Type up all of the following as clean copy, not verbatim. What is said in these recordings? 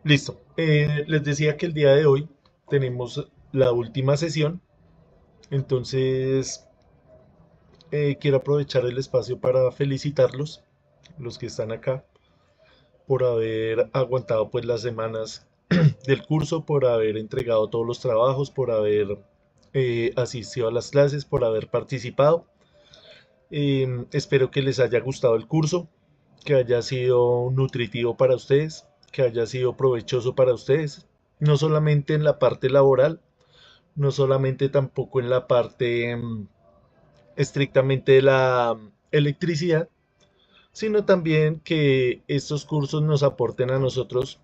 Listo. Les decía que el día de hoy tenemos la última sesión, entonces quiero aprovechar el espacio para felicitarlos, los que están acá, por haber aguantado pues las semanas del curso, por haber entregado todos los trabajos, por haber asistido a las clases, por haber participado. Espero que les haya gustado el curso, que haya sido nutritivo para ustedes, que haya sido provechoso para ustedes, no solamente en la parte laboral, no solamente tampoco en la parte estrictamente de la electricidad, sino también que estos cursos nos aporten a nosotros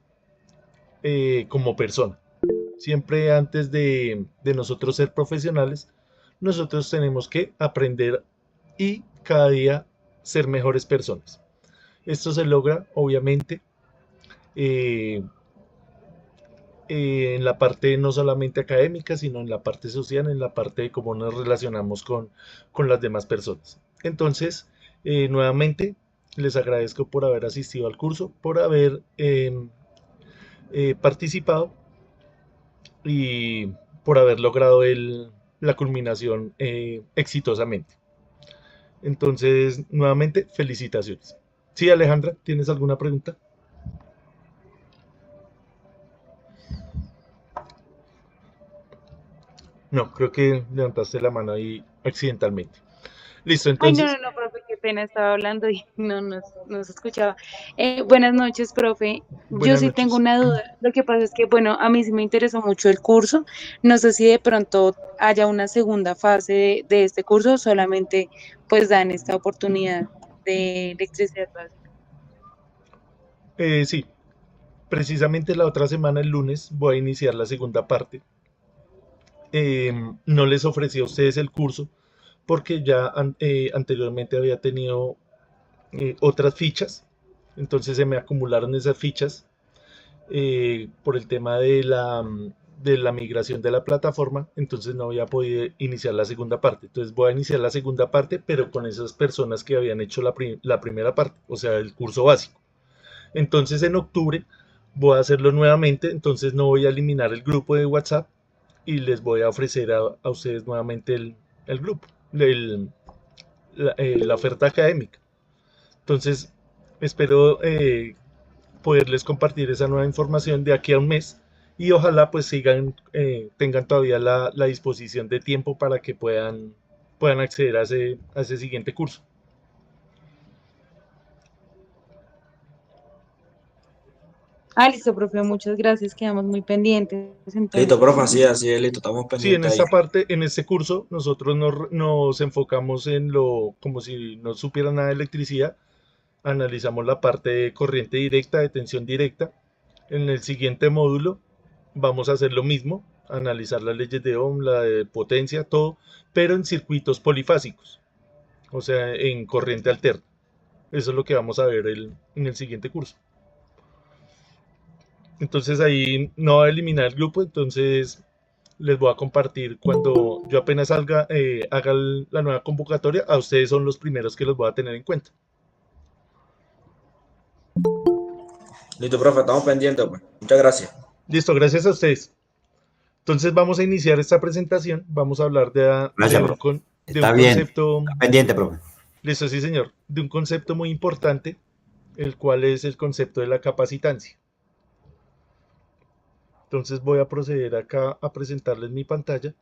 como persona. Siempre antes de nosotros ser profesionales, nosotros tenemos que aprender y cada día ser mejores personas. Esto se logra, obviamente, eh, en la parte no solamente académica, sino en la parte social, en la parte de cómo nos relacionamos con las demás personas. Entonces, nuevamente, les agradezco por haber asistido al curso, por haber participado y por haber logrado la culminación exitosamente. Entonces, nuevamente, felicitaciones. Sí, Alejandra, ¿tienes alguna pregunta? No, creo que levantaste la mano ahí accidentalmente. Listo, Ay, no, entonces, no, no, profe, qué pena, estaba hablando y no se escuchaba. Buenas noches, profe. Yo buenas sí tengo noches. una duda. Lo que pasa es que, bueno, a mí sí me interesó mucho el curso. No sé si de pronto haya una segunda fase de este curso o solamente pues dan esta oportunidad de electricidad básica. Sí, precisamente la otra semana, el lunes, voy a iniciar la segunda parte. No les ofrecí a ustedes el curso porque ya anteriormente había tenido otras fichas, entonces se me acumularon esas fichas por el tema de la migración de la plataforma, entonces no había podido iniciar la segunda parte. Entonces voy a iniciar la segunda parte, pero con esas personas que habían hecho la primera parte, o sea, el curso básico. Entonces en octubre voy a hacerlo nuevamente, entonces no voy a eliminar el grupo de WhatsApp y les voy a ofrecer a ustedes nuevamente el grupo, la oferta académica. Entonces espero poderles compartir esa nueva información de aquí a un mes y ojalá pues sigan, tengan todavía la disposición de tiempo para que puedan acceder a ese siguiente curso. Ah, listo, profe, muchas gracias. Quedamos muy pendientes Listo, entonces. profe, así es, listo, estamos Sí, en pendientes ahí. esta parte, en este curso, nosotros nos enfocamos en lo, como si no supieran nada de electricidad, analizamos la parte de corriente directa, de tensión directa. En el siguiente módulo vamos a hacer lo mismo, analizar las leyes de Ohm, la de potencia, todo, pero en circuitos polifásicos, o sea, en corriente alterna. Eso es lo que vamos a ver en el siguiente curso. Entonces ahí no va a eliminar el grupo, entonces les voy a compartir cuando yo apenas salga, haga la nueva convocatoria, a ustedes son los primeros que los voy a tener en cuenta. Listo, profe, estamos pendientes, pues. Muchas gracias. Listo, gracias a ustedes. Entonces vamos a iniciar esta presentación, vamos a hablar Gracias, profe. de un Está bien. concepto, Está pendiente, profe. listo, sí señor, de un concepto muy importante, el cual es el concepto de la capacitancia. Entonces voy a proceder acá a presentarles mi pantalla.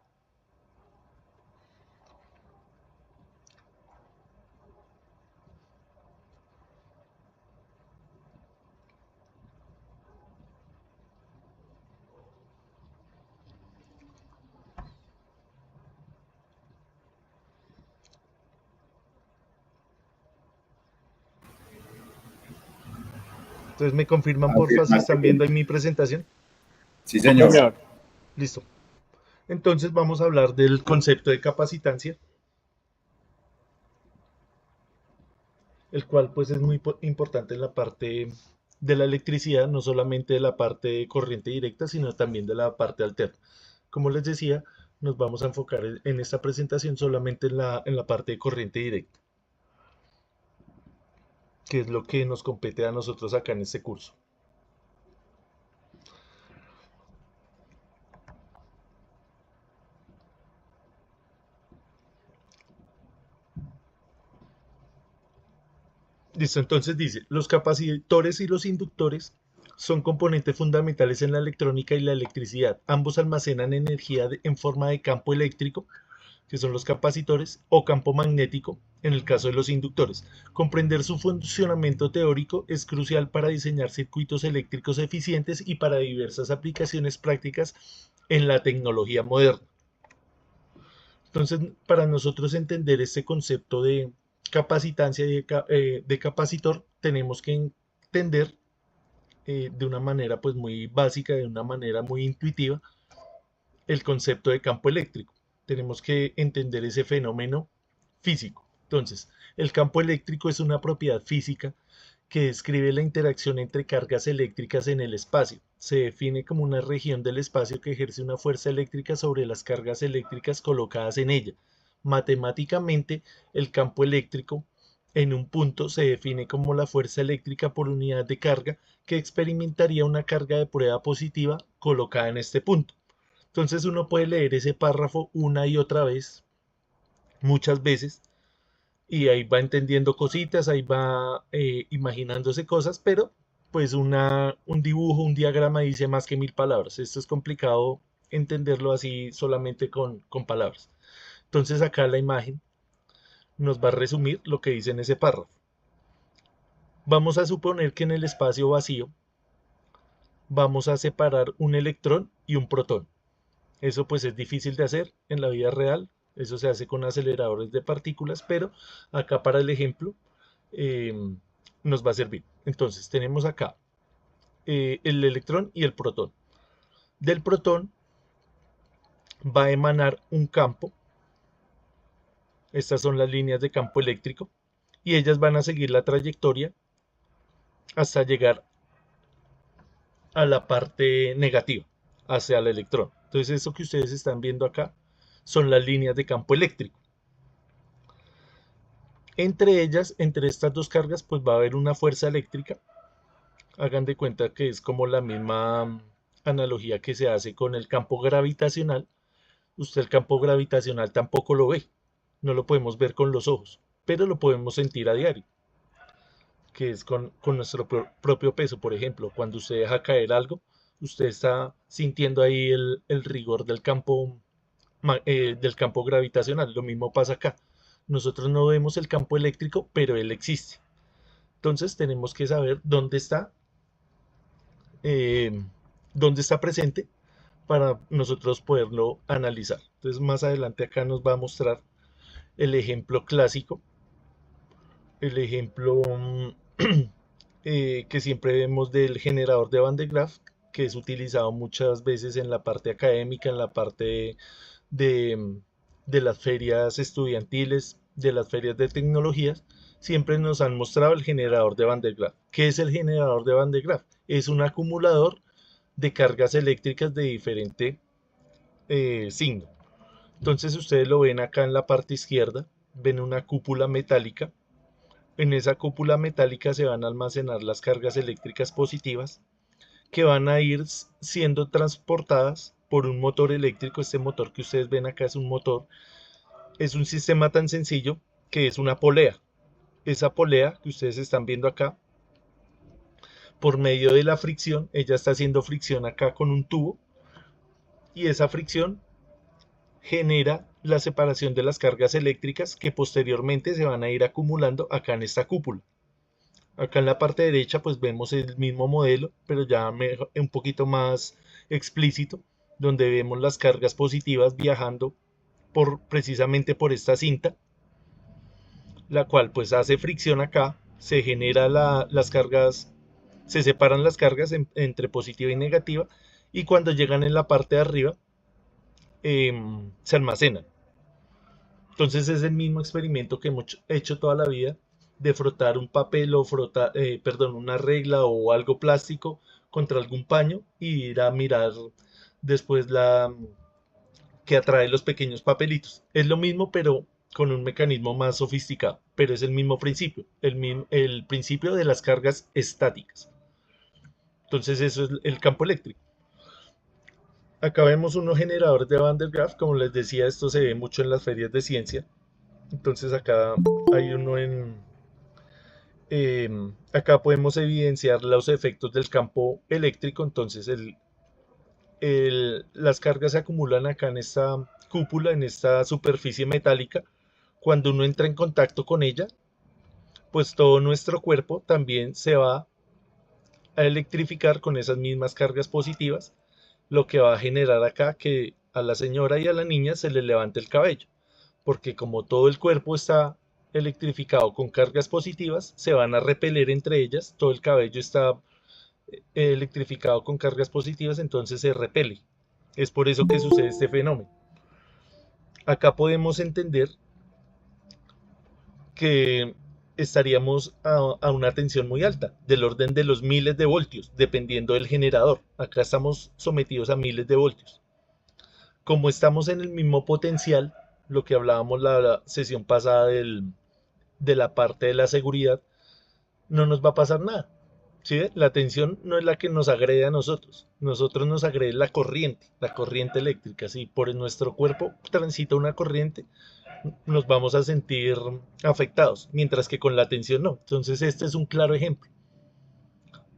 Entonces me confirman porfa si Afirmar que están viendo ahí mi presentación. sí, Sí, señor. señor. Listo. Entonces vamos a hablar del concepto de capacitancia, el cual pues es muy importante en la parte de la electricidad, no solamente de la parte de corriente directa, sino también de la parte alterna. Como les decía, nos vamos a enfocar en esta presentación solamente en la parte de corriente directa. que es lo que nos compete a nosotros acá en este curso. Listo, entonces dice, los capacitores y los inductores son componentes fundamentales en la electrónica y la electricidad. Ambos almacenan energía en forma de campo eléctrico, que son los capacitores, o campo magnético, en el caso de los inductores. Comprender su funcionamiento teórico es crucial para diseñar circuitos eléctricos eficientes y para diversas aplicaciones prácticas en la tecnología moderna. Entonces, para nosotros entender este concepto de capacitancia y de capacitor, tenemos que entender de una manera pues muy básica, de una manera muy intuitiva, el concepto de campo eléctrico. Tenemos que entender ese fenómeno físico. Entonces, el campo eléctrico es una propiedad física que describe la interacción entre cargas eléctricas en el espacio. Se define como una región del espacio que ejerce una fuerza eléctrica sobre las cargas eléctricas colocadas en ella. Matemáticamente, el campo eléctrico en un punto se define como la fuerza eléctrica por unidad de carga que experimentaría una carga de prueba positiva colocada en este punto. Entonces uno puede leer ese párrafo una y otra vez, muchas veces, y ahí va entendiendo cositas, ahí va imaginándose cosas, pero pues un dibujo, un diagrama dice más que 1000 palabras. Esto es complicado entenderlo así solamente con palabras. Entonces acá la imagen nos va a resumir lo que dice en ese párrafo. Vamos a suponer que en el espacio vacío vamos a separar un electrón y un protón. Eso pues es difícil de hacer en la vida real. Eso se hace con aceleradores de partículas, pero acá para el ejemplo eh, nos va a servir. Entonces tenemos acá el electrón y el protón. Del protón va a emanar un campo. Estas son las líneas de campo eléctrico y ellas van a seguir la trayectoria hasta llegar a la parte negativa, hacia el electrón. Entonces eso que ustedes están viendo acá son las líneas de campo eléctrico. Entre ellas, entre estas dos cargas, pues va a haber una fuerza eléctrica. Hagan de cuenta que es como la misma analogía que se hace con el campo gravitacional. Usted el campo gravitacional tampoco lo ve, no lo podemos ver con los ojos, pero lo podemos sentir a diario, que es con nuestro propio peso. Por ejemplo, cuando usted deja caer algo, usted está sintiendo ahí el rigor del campo gravitacional. Lo mismo pasa acá. Nosotros no vemos el campo eléctrico, pero él existe. Entonces tenemos que saber eh, dónde está presente para nosotros poderlo analizar. Entonces más adelante acá nos va a mostrar el ejemplo clásico, el ejemplo que siempre vemos del generador de Van de Graaff, que es utilizado muchas veces en la parte académica, en la parte de las ferias estudiantiles, de las ferias de tecnologías. Siempre nos han mostrado el generador de Van de Graaff. ¿Qué es el generador de Van de Graaff? Es un acumulador de cargas eléctricas de diferente signo. Entonces ustedes lo ven acá en la parte izquierda, ven una cúpula metálica. En esa cúpula metálica se van a almacenar las cargas eléctricas positivas que van a ir siendo transportadas por un motor eléctrico. Este motor que ustedes ven acá es un motor, es un sistema tan sencillo que es una polea. Esa polea que ustedes están viendo acá, por medio de la fricción, ella está haciendo fricción acá con un tubo y esa fricción genera la separación de las cargas eléctricas que posteriormente se van a ir acumulando acá en esta cúpula. Acá en la parte derecha pues vemos el mismo modelo, pero ya un poquito más explícito, donde vemos las cargas positivas viajando precisamente por esta cinta, la cual pues hace fricción acá, se genera las cargas, se separan las cargas entre positiva y negativa, y cuando llegan en la parte de arriba se almacenan. Entonces es el mismo experimento que hemos hecho toda la vida de frotar un papel o una regla o algo plástico contra algún paño y ir a mirar después que atrae los pequeños papelitos. Es lo mismo, pero con un mecanismo más sofisticado, pero es el mismo principio, el principio de las cargas estáticas. Entonces eso es el campo eléctrico. Acá vemos unos generadores de Van der Graaf, como les decía, esto se ve mucho en las ferias de ciencia. Entonces acá hay uno acá podemos evidenciar los efectos del campo eléctrico. Entonces las cargas se acumulan acá en esta cúpula, en esta superficie metálica. Cuando uno entra en contacto con ella, pues todo nuestro cuerpo también se va a electrificar con esas mismas cargas positivas, lo que va a generar acá que a la señora y a la niña se les levante el cabello, porque como todo el cuerpo está electrificado con cargas positivas, se van a repeler entre ellas, todo el cabello está electrificado con cargas positivas, entonces se repele. Es por eso que sucede este fenómeno. Acá podemos entender que estaríamos a una tensión muy alta, del orden de los miles de voltios, dependiendo del generador. Acá estamos sometidos a miles de voltios. Como estamos en el mismo potencial, lo que hablábamos la sesión pasada de la parte de la seguridad, no nos va a pasar nada. ¿Sí ve? La tensión no es la que nos agrede a nosotros. Nosotros nos agrede la corriente eléctrica. Si por nuestro cuerpo transita una corriente, nos vamos a sentir afectados, mientras que con la tensión no. Entonces este es un claro ejemplo.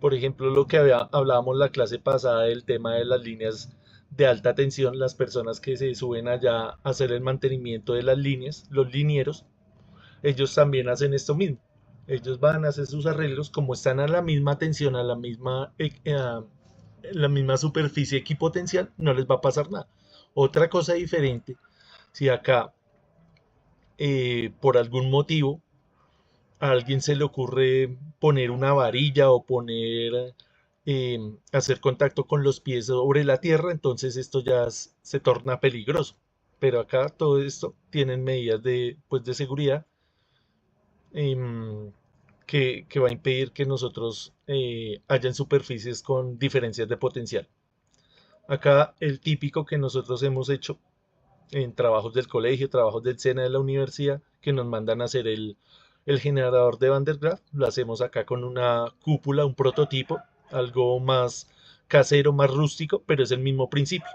Por ejemplo, lo que hablábamos la clase pasada del tema de las líneas de alta tensión, las personas que se suben allá a hacer el mantenimiento de las líneas, los linieros, ellos también hacen esto mismo. Ellos van a hacer sus arreglos, como están a la misma tensión, a la misma superficie equipotencial, no les va a pasar nada. Otra cosa diferente, si acá por algún motivo a alguien se le ocurre poner una varilla o hacer contacto con los pies sobre la tierra, entonces esto ya se torna peligroso. Pero acá todo esto tienen medidas pues, de seguridad, em, que va a impedir que nosotros hayan superficies con diferencias de potencial. Acá el típico que nosotros hemos hecho en trabajos del colegio, trabajos del SENA de la universidad, que nos mandan a hacer el generador de Van der Graaf. Lo hacemos acá con una cúpula, un prototipo, algo más casero, más rústico, pero es el mismo principio.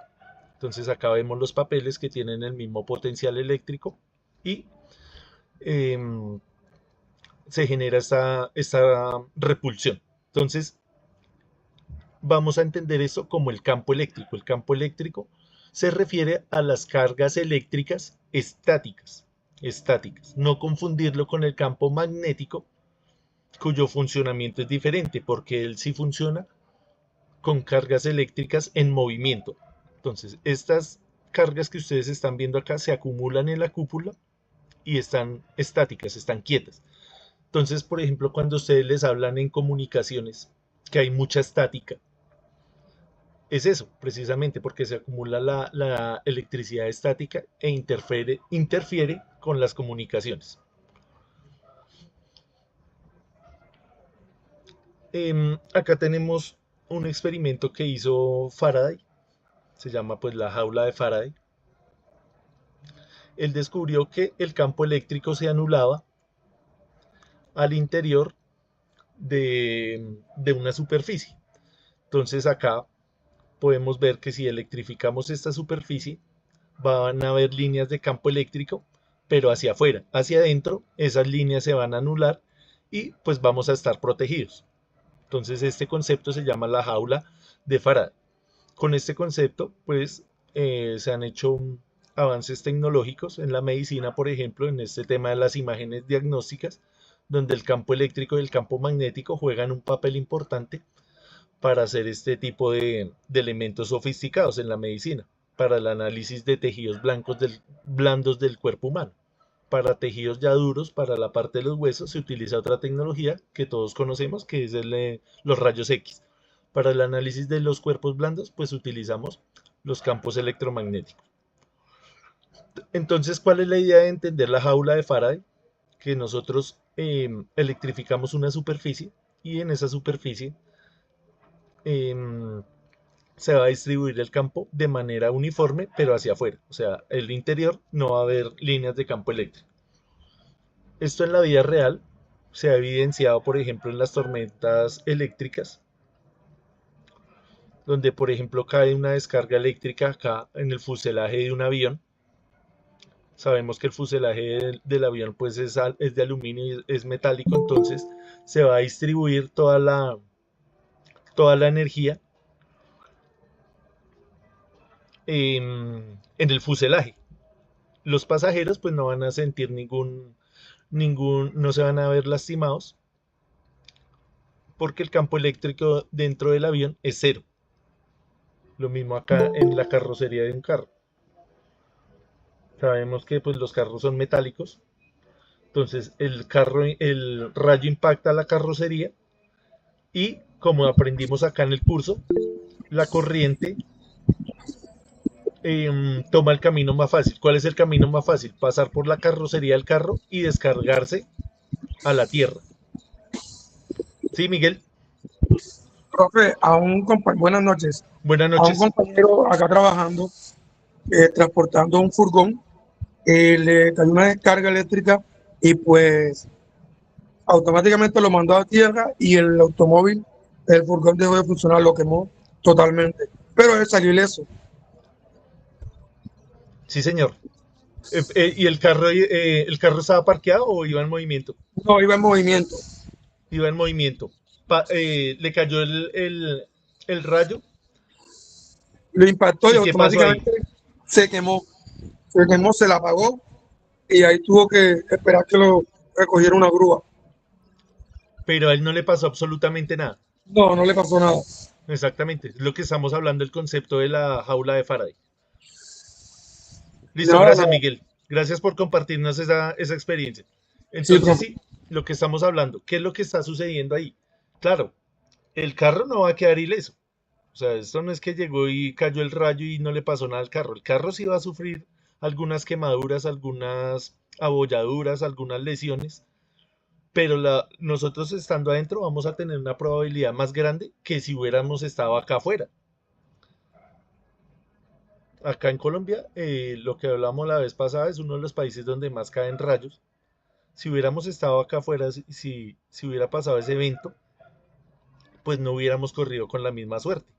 Entonces acá vemos los papeles que tienen el mismo potencial eléctrico y se genera esta repulsión. Entonces vamos a entender eso como el campo eléctrico. El campo eléctrico se refiere a las cargas eléctricas estáticas. No confundirlo con el campo magnético, cuyo funcionamiento es diferente, porque él sí funciona con cargas eléctricas en movimiento. Entonces, estas cargas que ustedes están viendo acá se acumulan en la cúpula y están estáticas, están quietas. Entonces, por ejemplo, cuando ustedes les hablan en comunicaciones que hay mucha estática, es eso, precisamente porque se acumula la electricidad estática e interfiere con las comunicaciones. Acá tenemos un experimento que hizo Faraday, se llama pues la jaula de Faraday. Él descubrió que el campo eléctrico se anulaba al interior de una superficie. Entonces acá podemos ver que si electrificamos esta superficie, van a haber líneas de campo eléctrico, pero hacia afuera. Hacia adentro, esas líneas se van a anular y pues vamos a estar protegidos. Entonces este concepto se llama la jaula de Faraday. Con este concepto, pues se han hecho avances tecnológicos en la medicina, por ejemplo, en este tema de las imágenes diagnósticas, donde el campo eléctrico y el campo magnético juegan un papel importante para hacer este tipo de elementos sofisticados en la medicina, para el análisis de tejidos blandos del cuerpo humano. Para tejidos ya duros, para la parte de los huesos, se utiliza otra tecnología que todos conocemos, que es los rayos X. Para el análisis de los cuerpos blandos, pues utilizamos los campos electromagnéticos. Entonces, ¿cuál es la idea de entender la jaula de Faraday? Que nosotros electrificamos una superficie y en esa superficie se va a distribuir el campo de manera uniforme, pero hacia afuera. O sea, el interior no va a haber líneas de campo eléctrico. Esto en la vida real se ha evidenciado, por ejemplo, en las tormentas eléctricas, donde, por ejemplo, cae una descarga eléctrica acá en el fuselaje de un avión. Sabemos que el fuselaje del avión pues es de aluminio y es metálico, entonces se va a distribuir toda la energía en el fuselaje. Los pasajeros pues no van a sentir no se van a ver lastimados porque el campo eléctrico dentro del avión es cero. Lo mismo acá en la carrocería de un carro. Sabemos que pues los carros son metálicos, entonces el rayo impacta la carrocería y como aprendimos acá en el curso, la corriente toma el camino más fácil. ¿Cuál es el camino más fácil? Pasar por la carrocería del carro y descargarse a la tierra. ¿Sí, Miguel? Profe, buenas noches. Buenas A un noches. compañero acá trabajando, transportando un furgón, le cayó una descarga eléctrica y pues automáticamente lo mandó a tierra y el automóvil, el furgón dejó de funcionar, lo quemó totalmente. Pero él salió ileso. Sí, señor. ¿Y el carro estaba parqueado o iba en movimiento? No iba en movimiento. Iba en movimiento. Le cayó el rayo. Lo impactó y ¿Y qué pasó ahí? automáticamente se quemó. Se quemó, se la apagó y ahí tuvo que esperar que lo recogiera una grúa. Pero a él no le pasó absolutamente nada. No, no le pasó nada. Exactamente. Es lo que estamos hablando, el concepto de la jaula de Faraday. Listo, Nada, gracias nada. Miguel. Gracias por compartirnos esa experiencia. Sí, Entonces profe. sí, lo que estamos hablando, ¿qué es lo que está sucediendo ahí? Claro, el carro no va a quedar ileso. O sea, esto no es que llegó y cayó el rayo y no le pasó nada al carro. El carro sí va a sufrir algunas quemaduras, algunas abolladuras, algunas lesiones, pero nosotros estando adentro vamos a tener una probabilidad más grande que si hubiéramos estado acá afuera. Acá en Colombia, lo que hablamos la vez pasada es uno de los países donde más caen rayos. Si hubiéramos estado acá afuera, si hubiera pasado ese evento, pues no hubiéramos corrido con la misma suerte.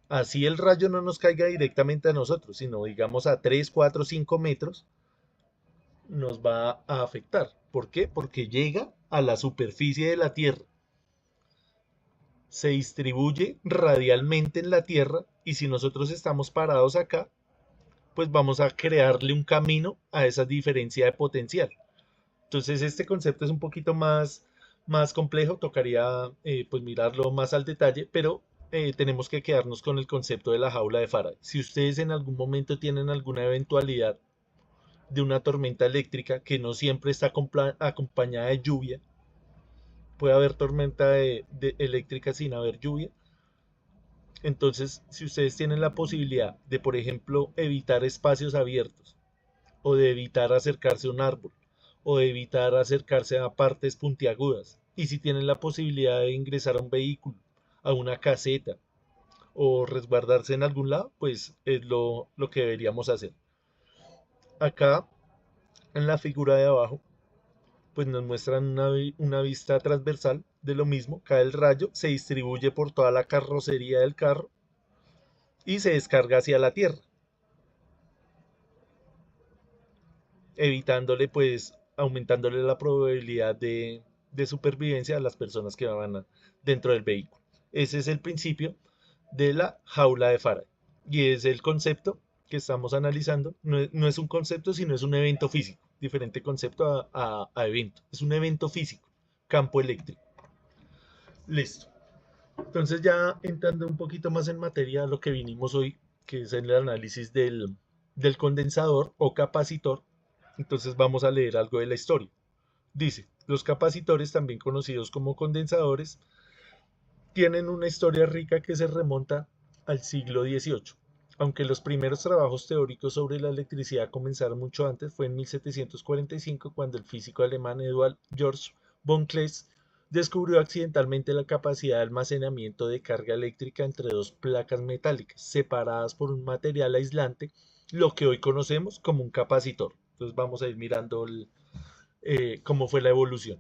Así el rayo no nos caiga directamente a nosotros, sino digamos a 3, 4, 5 metros, nos va a afectar. ¿Por qué? Porque llega a la superficie de la Tierra, se distribuye radialmente en la Tierra y si nosotros estamos parados acá, pues vamos a crearle un camino a esa diferencia de potencial. Entonces este concepto es un poquito más complejo, tocaría pues mirarlo más al detalle, pero tenemos que quedarnos con el concepto de la jaula de Faraday. Si ustedes en algún momento tienen alguna eventualidad de una tormenta eléctrica que no siempre está acompañada de lluvia, puede haber tormenta eléctrica sin haber lluvia. Entonces, si ustedes tienen la posibilidad de, por ejemplo, evitar espacios abiertos, o de evitar acercarse a un árbol, o de evitar acercarse a partes puntiagudas, y si tienen la posibilidad de ingresar a un vehículo, a una caseta, o resguardarse en algún lado, pues es lo que deberíamos hacer. Acá, en la figura de abajo, pues nos muestran una vista transversal de lo mismo, cae el rayo, se distribuye por toda la carrocería del carro y se descarga hacia la tierra, evitándole pues, aumentándole la probabilidad de supervivencia a las personas que van dentro del vehículo. Ese es el principio de la jaula de Faraday y es el concepto que estamos analizando. No es un concepto, sino es un evento físico. Diferente concepto a evento. Es un evento físico, campo eléctrico. Listo. Entonces ya entrando un poquito más en materia a lo que vinimos hoy, que es el análisis del condensador o capacitor, entonces vamos a leer algo de la historia. Dice, los capacitores, también conocidos como condensadores, tienen una historia rica que se remonta al siglo XVIII. Aunque los primeros trabajos teóricos sobre la electricidad comenzaron mucho antes, fue en 1745 cuando el físico alemán Eduard Georg von Cleese descubrió accidentalmente la capacidad de almacenamiento de carga eléctrica entre dos placas metálicas separadas por un material aislante, lo que hoy conocemos como un capacitor. Entonces vamos a ir mirando cómo fue la evolución.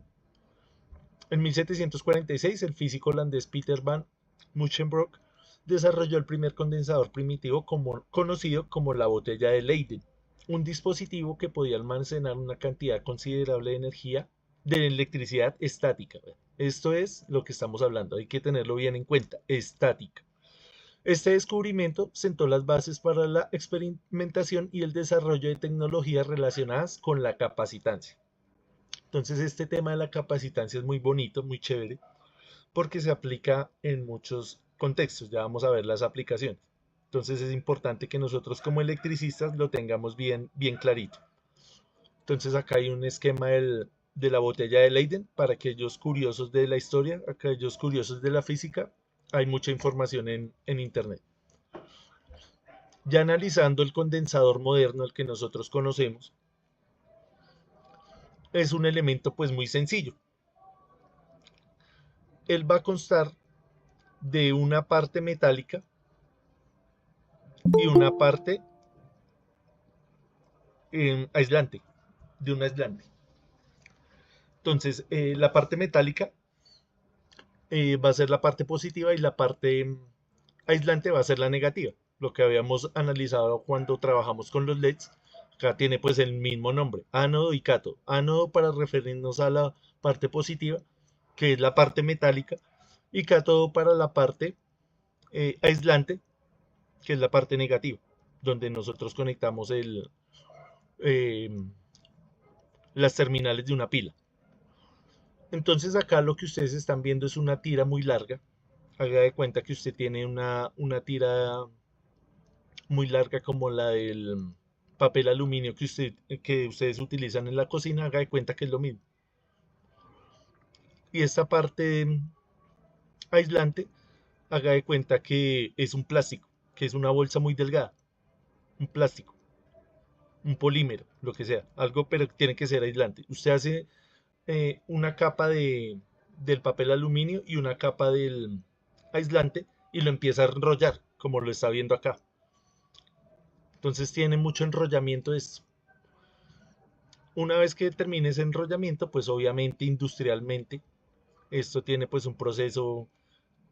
En 1746, el físico holandés Peter van Musschenbroek desarrolló el primer condensador primitivo conocido como la botella de Leyden, un dispositivo que podía almacenar una cantidad considerable de energía de electricidad estática. Esto es lo que estamos hablando, hay que tenerlo bien en cuenta, estática. Este descubrimiento sentó las bases para la experimentación y el desarrollo de tecnologías relacionadas con la capacitancia. Entonces este tema de la capacitancia es muy bonito, muy chévere, porque se aplica en muchos contextos. Ya vamos a ver las aplicaciones. Entonces es importante que nosotros como electricistas lo tengamos bien, bien clarito. Entonces acá hay un esquema de la botella de Leyden para aquellos curiosos de la historia, aquellos curiosos de la física. Hay mucha información en internet. Ya analizando el condensador moderno, el que nosotros conocemos, es un elemento pues muy sencillo. Él va a constar de una parte metálica y una parte aislante, de un aislante. Entonces, la parte metálica va a ser la parte positiva y la parte aislante va a ser la negativa. Lo que habíamos analizado cuando trabajamos con los LEDs, acá tiene pues el mismo nombre, ánodo y cátodo. Ánodo para referirnos a la parte positiva, que es la parte metálica, y cátodo para la parte aislante, que es la parte negativa, donde nosotros conectamos las terminales de una pila. Entonces acá lo que ustedes están viendo es una tira muy larga. Haga de cuenta que usted tiene una tira muy larga como la del papel aluminio que ustedes utilizan en la cocina. Haga de cuenta que es lo mismo. Y esta parte aislante, haga de cuenta que es un plástico, que es una bolsa muy delgada. Un plástico, un polímero, lo que sea. Algo, pero tiene que ser aislante. Usted hace una capa del papel aluminio y una capa del aislante y lo empieza a enrollar, como lo está viendo acá. Entonces tiene mucho enrollamiento de esto. Una vez que termine ese enrollamiento, pues obviamente industrialmente esto tiene pues un proceso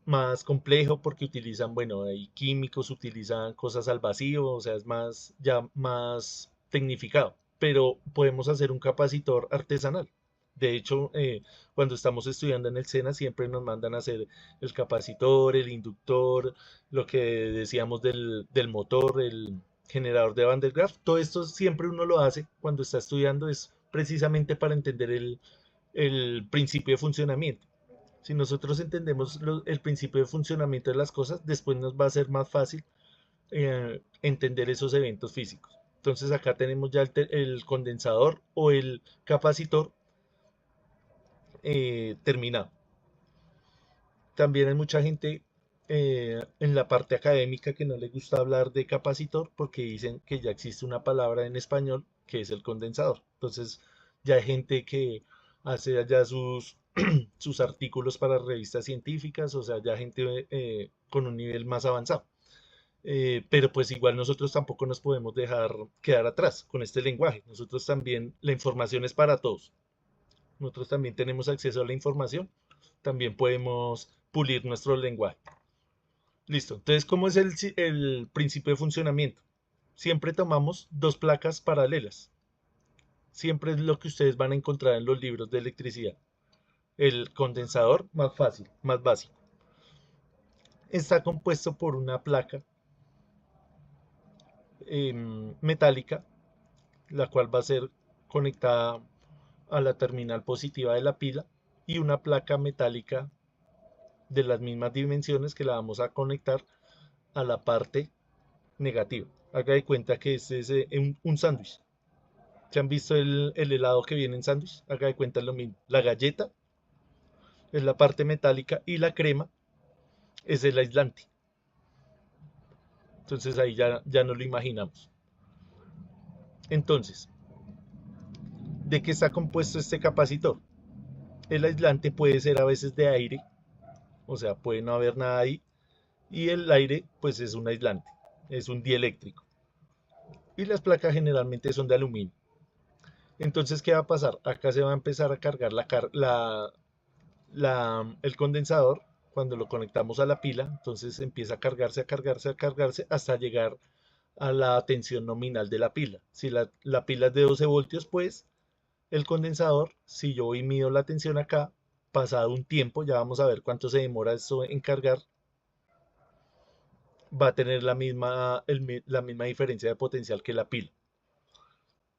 más complejo porque utilizan, bueno, hay químicos, utilizan cosas al vacío, o sea, es más, ya más tecnificado, pero podemos hacer un capacitor artesanal. De hecho, cuando estamos estudiando en el SENA siempre nos mandan a hacer el capacitor, el inductor, lo que decíamos del motor, el generador de Van der Graaf. Todo esto siempre uno lo hace cuando está estudiando, es precisamente para entender el principio de funcionamiento. Si nosotros entendemos el principio de funcionamiento de las cosas, después nos va a ser más fácil entender esos eventos físicos. Entonces acá tenemos ya el condensador o el capacitor terminado. También hay mucha gente en la parte académica que no le gusta hablar de capacitor porque dicen que ya existe una palabra en español que es el condensador. Entonces ya hay gente que hace allá sus artículos para revistas científicas, o sea, ya gente con un nivel más avanzado. Pero pues igual nosotros tampoco nos podemos dejar quedar atrás con este lenguaje. Nosotros también, la información es para todos. Nosotros también tenemos acceso a la información. También podemos pulir nuestro lenguaje. Listo. Entonces, ¿cómo es el principio de funcionamiento? Siempre tomamos dos placas paralelas. Siempre es lo que ustedes van a encontrar en los libros de electricidad. El condensador más fácil, más básico. Está compuesto por una placa metálica, la cual va a ser conectada a la terminal positiva de la pila, y una placa metálica de las mismas dimensiones que la vamos a conectar a la parte negativa. Haga de cuenta que este es un sándwich. ¿Se han visto el helado que viene en sándwich? Haga de cuenta es lo mismo. La galleta es la parte metálica y la crema es el aislante. Entonces ahí ya no lo imaginamos. Entonces, ¿de qué está compuesto este capacitor? el aislante puede ser a veces de aire, o sea, puede no haber nada ahí, y el aire pues es un aislante, es un dieléctrico. Y las placas generalmente son de aluminio. Entonces, ¿qué va a pasar? Acá se va a empezar a cargar el condensador cuando lo conectamos a la pila. Entonces empieza a cargarse, a cargarse, a cargarse hasta llegar a la tensión nominal de la pila. Si la pila es de 12 voltios, pues el condensador, si yo voy y mido la tensión acá, pasado un tiempo, ya vamos a ver cuánto se demora esto en cargar, va a tener la misma diferencia de potencial que la pila.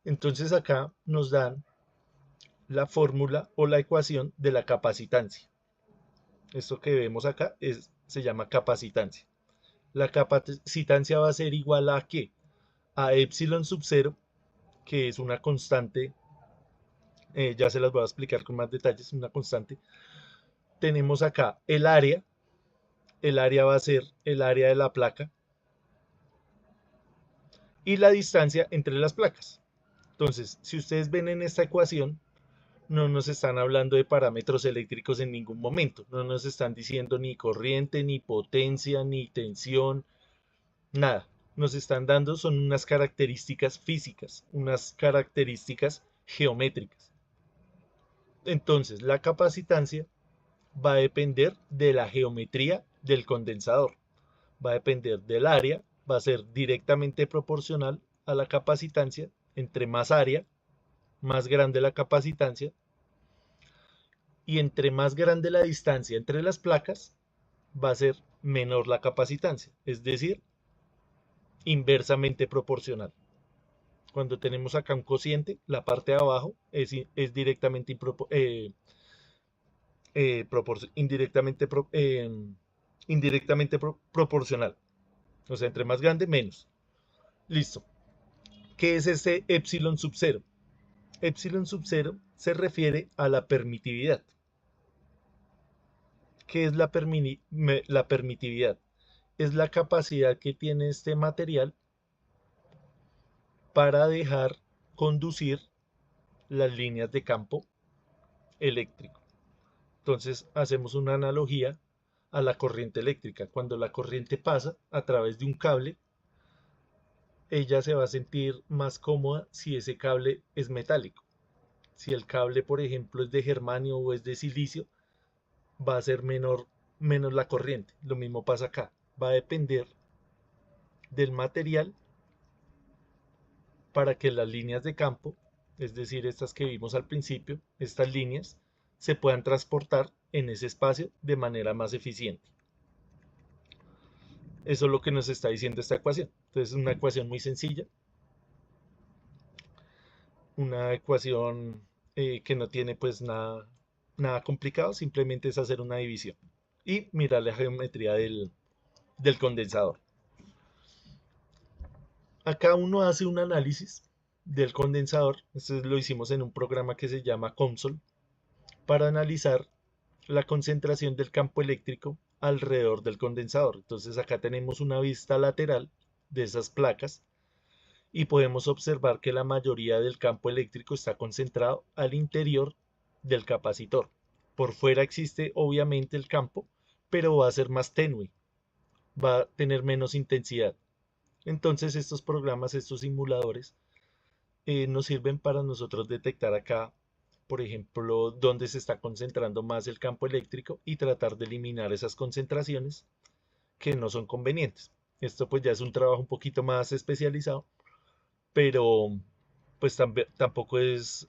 Entonces acá nos dan la fórmula o la ecuación de la capacitancia. Esto que vemos acá se llama capacitancia. La capacitancia va a ser igual a ¿qué? A epsilon sub 0, que es una constante, ya se las voy a explicar con más detalles, una constante. Tenemos acá el área va a ser el área de la placa, y la distancia entre las placas. Entonces, si ustedes ven en esta ecuación, no nos están hablando de parámetros eléctricos en ningún momento, no nos están diciendo ni corriente, ni potencia, ni tensión, nada. Nos están dando son unas características físicas, unas características geométricas. Entonces, la capacitancia va a depender de la geometría del condensador, va a depender del área, va a ser directamente proporcional a la capacitancia. Entre más área, más grande la capacitancia, y entre más grande la distancia entre las placas, va a ser menor la capacitancia, es decir, inversamente proporcional. Cuando tenemos acá un cociente, la parte de abajo es directamente indirectamente proporcional. O sea, entre más grande, menos. Listo. ¿Qué es ese epsilon sub 0? Epsilon sub 0 se refiere a la permitividad. ¿Qué es la permitividad? Es la capacidad que tiene este material para dejar conducir las líneas de campo eléctrico. Entonces hacemos una analogía a la corriente eléctrica. Cuando la corriente pasa a través de un cable, ella se va a sentir más cómoda si ese cable es metálico. Si el cable, por ejemplo, es de germanio o es de silicio, va a ser menos la corriente. Lo mismo pasa acá. Va a depender del material para que las líneas de campo, es decir, estas que vimos al principio, estas líneas, se puedan transportar en ese espacio de manera más eficiente. Eso es lo que nos está diciendo esta ecuación. Entonces es una ecuación muy sencilla, una ecuación que no tiene pues nada complicado, simplemente es hacer una división y mirar la geometría del condensador. Acá uno hace un análisis del condensador, esto lo hicimos en un programa que se llama COMSOL, para analizar la concentración del campo eléctrico alrededor del condensador. Entonces acá tenemos una vista lateral de esas placas y podemos observar que la mayoría del campo eléctrico está concentrado al interior del capacitor. Por fuera existe obviamente el campo, pero va a ser más tenue, va a tener menos intensidad. Entonces estos programas, estos simuladores, nos sirven para nosotros detectar acá, por ejemplo, dónde se está concentrando más el campo eléctrico y tratar de eliminar esas concentraciones que no son convenientes. Esto pues ya es un trabajo un poquito más especializado, pero pues tampoco es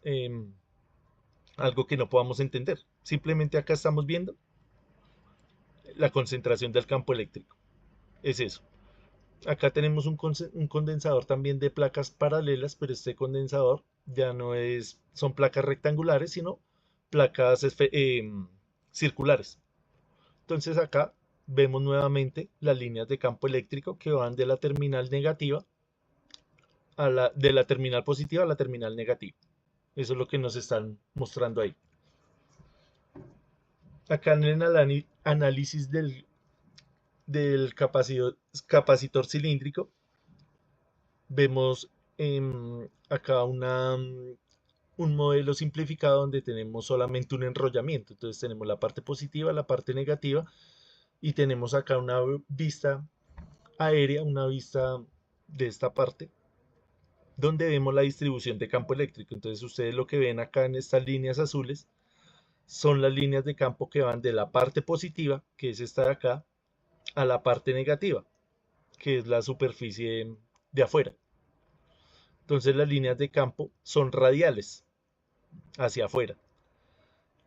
algo que no podamos entender. Simplemente acá estamos viendo la concentración del campo eléctrico. Es eso. Acá tenemos un condensador también de placas paralelas, pero este condensador ya no son placas rectangulares, sino placas circulares. Entonces acá vemos nuevamente las líneas de campo eléctrico que van de la terminal negativa de la terminal positiva a la terminal negativa. Eso es lo que nos están mostrando ahí. Acá en el análisis del capacitor cilíndrico, vemos acá un modelo simplificado donde tenemos solamente un enrollamiento. Entonces tenemos la parte positiva, la parte negativa y tenemos acá una vista aérea, una vista de esta parte donde vemos la distribución de campo eléctrico. Entonces ustedes lo que ven acá en estas líneas azules son las líneas de campo que van de la parte positiva, que es esta de acá, a la parte negativa, que es la superficie de afuera. Entonces las líneas de campo son radiales hacia afuera.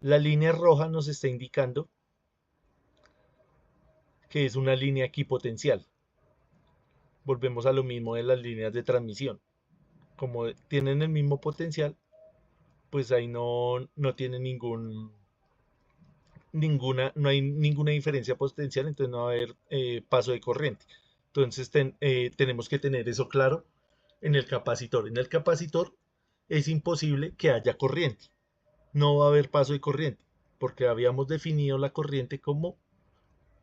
La línea roja nos está indicando que es una línea equipotencial. Volvemos a lo mismo de las líneas de transmisión. Como tienen el mismo potencial, pues ahí no tiene no hay ninguna diferencia potencial, entonces no va a haber paso de corriente. Entonces tenemos que tener eso claro en el capacitor. En el capacitor es imposible que haya corriente. No va a haber paso de corriente, porque habíamos definido la corriente como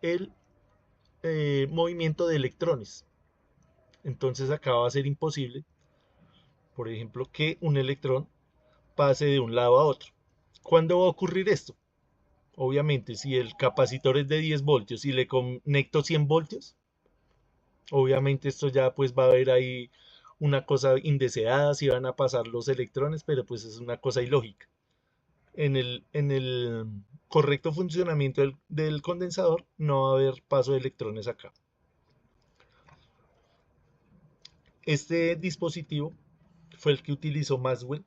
el movimiento de electrones. Entonces acá va a ser imposible, por ejemplo, que un electrón pase de un lado a otro. ¿Cuándo va a ocurrir esto? Obviamente, si el capacitor es de 10 voltios y le conecto 100 voltios, obviamente esto ya pues va a haber ahí una cosa indeseada, si van a pasar los electrones, pero pues es una cosa ilógica. En el correcto funcionamiento del condensador no va a haber paso de electrones acá. Este dispositivo fue el que utilizó Maxwell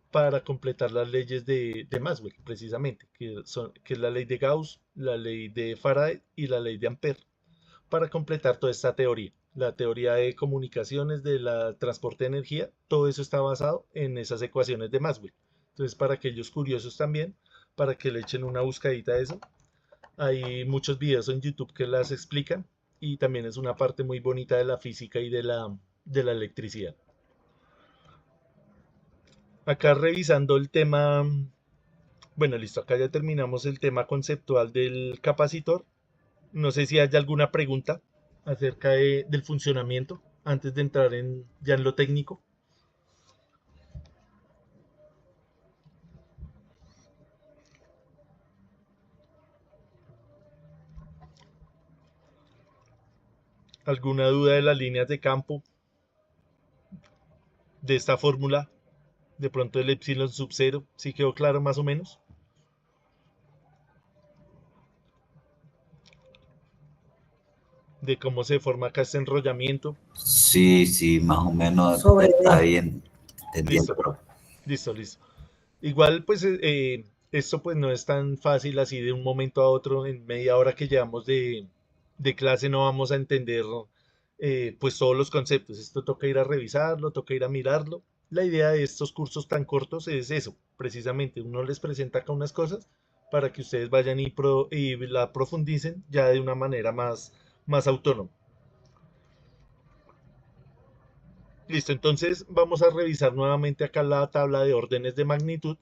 para completar las leyes de Maxwell, precisamente, que es la ley de Gauss, la ley de Faraday y la ley de Ampère, para completar toda esta teoría. La teoría de comunicaciones, de la transporte de energía, todo eso está basado en esas ecuaciones de Maxwell. Entonces, para aquellos curiosos también, para que le echen una buscadita a eso, hay muchos videos en YouTube que las explican y también es una parte muy bonita de la física y de la electricidad. Acá revisando el tema, bueno, listo, acá ya terminamos el tema conceptual del capacitor. No sé si hay alguna pregunta acerca del funcionamiento antes de entrar ya en lo técnico. ¿Alguna duda de las líneas de campo de esta fórmula? De pronto el epsilon sub 0, ¿sí quedó claro más o menos? De cómo se forma acá este enrollamiento. Sí, más o menos está bien. Te entiendo, Listo, profe. listo. Igual, pues, esto pues no es tan fácil así de un momento a otro. En media hora que llevamos de clase no vamos a entender pues todos los conceptos. Esto toca ir a revisarlo, toca ir a mirarlo. La idea de estos cursos tan cortos es eso, precisamente. Uno les presenta acá unas cosas para que ustedes vayan y la profundicen ya de una manera más autónoma. Listo, entonces vamos a revisar nuevamente acá la tabla de órdenes de magnitud,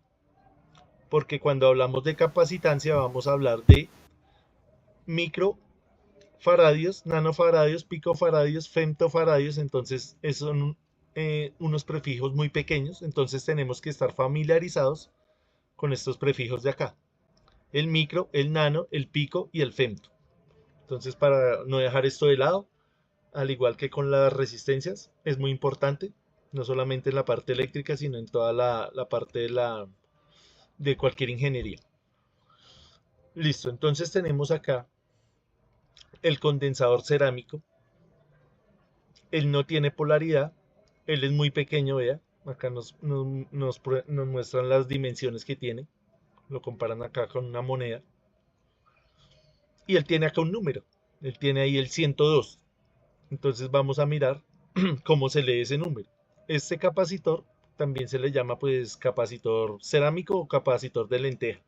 porque cuando hablamos de capacitancia vamos a hablar de microfaradios, nanofaradios, picofaradios, femtofaradios, entonces son unos prefijos muy pequeños, entonces tenemos que estar familiarizados con estos prefijos de acá, el micro, el nano, el pico y el femto. Entonces, para no dejar esto de lado, al igual que con las resistencias, es muy importante, no solamente en la parte eléctrica, sino en toda la parte de cualquier ingeniería. Listo, entonces tenemos acá el condensador cerámico. Él no tiene polaridad, él es muy pequeño, vea. Acá nos muestran las dimensiones que tiene. Lo comparan acá con una moneda. Y él tiene acá un número. Él tiene ahí el 102. Entonces vamos a mirar cómo se lee ese número. Este capacitor también se le llama pues capacitor cerámico o capacitor de lenteja.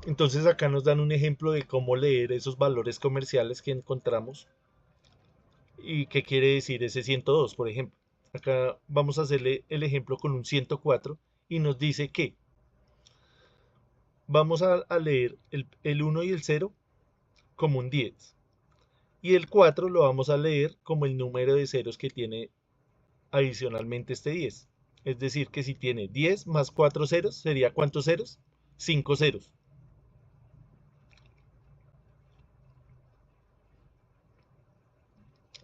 Entonces acá nos dan un ejemplo de cómo leer esos valores comerciales que encontramos y qué quiere decir ese 102, por ejemplo. Acá vamos a hacerle el ejemplo con un 104 y nos dice que vamos a leer el 1 y el 0 como un 10 y el 4 lo vamos a leer como el número de ceros que tiene adicionalmente este 10. Es decir, que si tiene 10 más 4 ceros, ¿sería cuántos ceros? 5 ceros.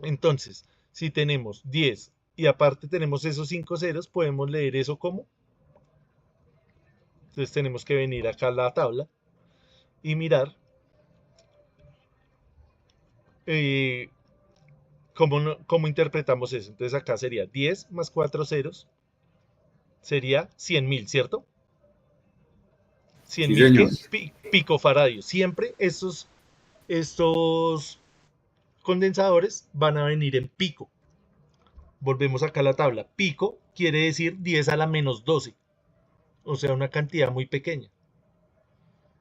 Entonces, si tenemos 10 y aparte tenemos esos 5 ceros, podemos leer eso como. Entonces tenemos que venir acá a la tabla y mirar cómo interpretamos eso. Entonces acá sería 10 más 4 ceros, sería 100.000, ¿cierto? Sí, 100.000 señor. ¿qué? Picofaradios. Siempre estos condensadores van a venir en pico. Volvemos acá a la tabla. Pico quiere decir 10 a la menos 12. O sea, una cantidad muy pequeña.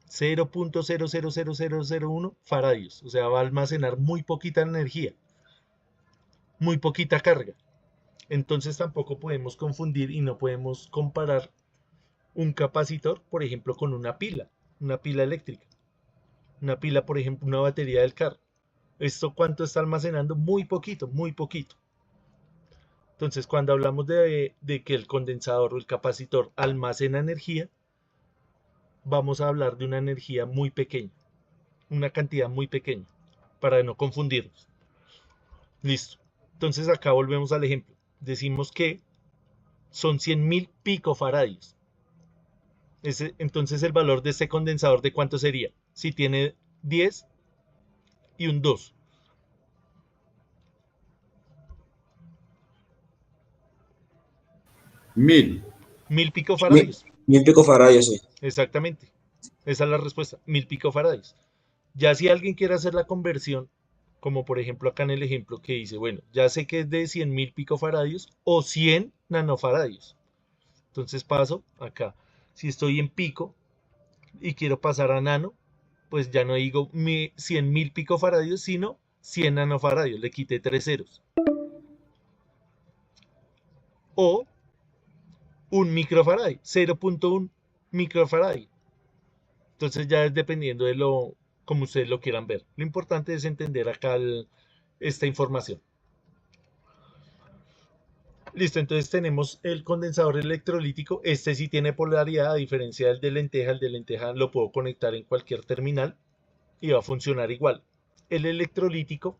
0.000001 faradios. O sea, va a almacenar muy poquita energía. Muy poquita carga. Entonces tampoco podemos confundir y no podemos comparar un capacitor, por ejemplo, con una pila eléctrica. Una pila, por ejemplo, una batería del carro. ¿Esto cuánto está almacenando? Muy poquito, muy poquito. Entonces, cuando hablamos de que el condensador o el capacitor almacena energía, vamos a hablar de una energía muy pequeña, una cantidad muy pequeña, para no confundirnos. Listo. Entonces, acá volvemos al ejemplo. Decimos que son 100.000 picofaradios. Entonces, el valor de este condensador, ¿de cuánto sería? Si tiene 10 y un 2. 1000. 1000 picofaradios. 1000 picofaradios, sí. Exactamente. Esa es la respuesta. 1000 picofaradios. Ya si alguien quiere hacer la conversión, como por ejemplo acá en el ejemplo que dice, bueno, ya sé que es de 100.000 picofaradios o 100 nanofaradios. Entonces paso acá. Si estoy en pico y quiero pasar a nano, pues ya no digo 100.000 picofaradios, sino 100 nanofaradios. Le quité 3 ceros. O un microfaradio, 0.1 microfaradio. Entonces ya es dependiendo de como ustedes lo quieran ver. Lo importante es entender acá esta información. Listo, entonces tenemos el condensador electrolítico. Este sí tiene polaridad, a diferencia del de lenteja. El de lenteja lo puedo conectar en cualquier terminal y va a funcionar igual. El electrolítico,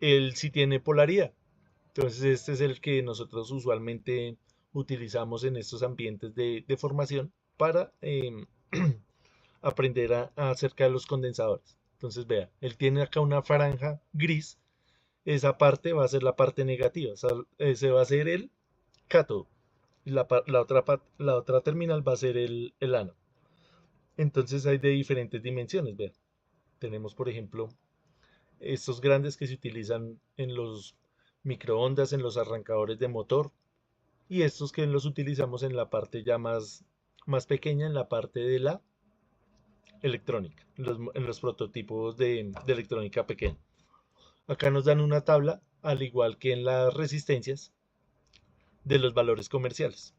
él sí tiene polaridad. Entonces este es el que nosotros usualmente utilizamos en estos ambientes de formación para aprender acerca de los condensadores. Entonces vea, él tiene acá una franja gris. Esa parte va a ser la parte negativa. O sea, ese va a ser el cátodo. Y la otra terminal va a ser el ánodo. Entonces hay de diferentes dimensiones. Vean, tenemos por ejemplo estos grandes que se utilizan en los microondas, en los arrancadores de motor. Y estos que los utilizamos en la parte ya más pequeña, en la parte de la electrónica, en los prototipos de electrónica pequeña. Acá nos dan una tabla, al igual que en las resistencias, de los valores comerciales,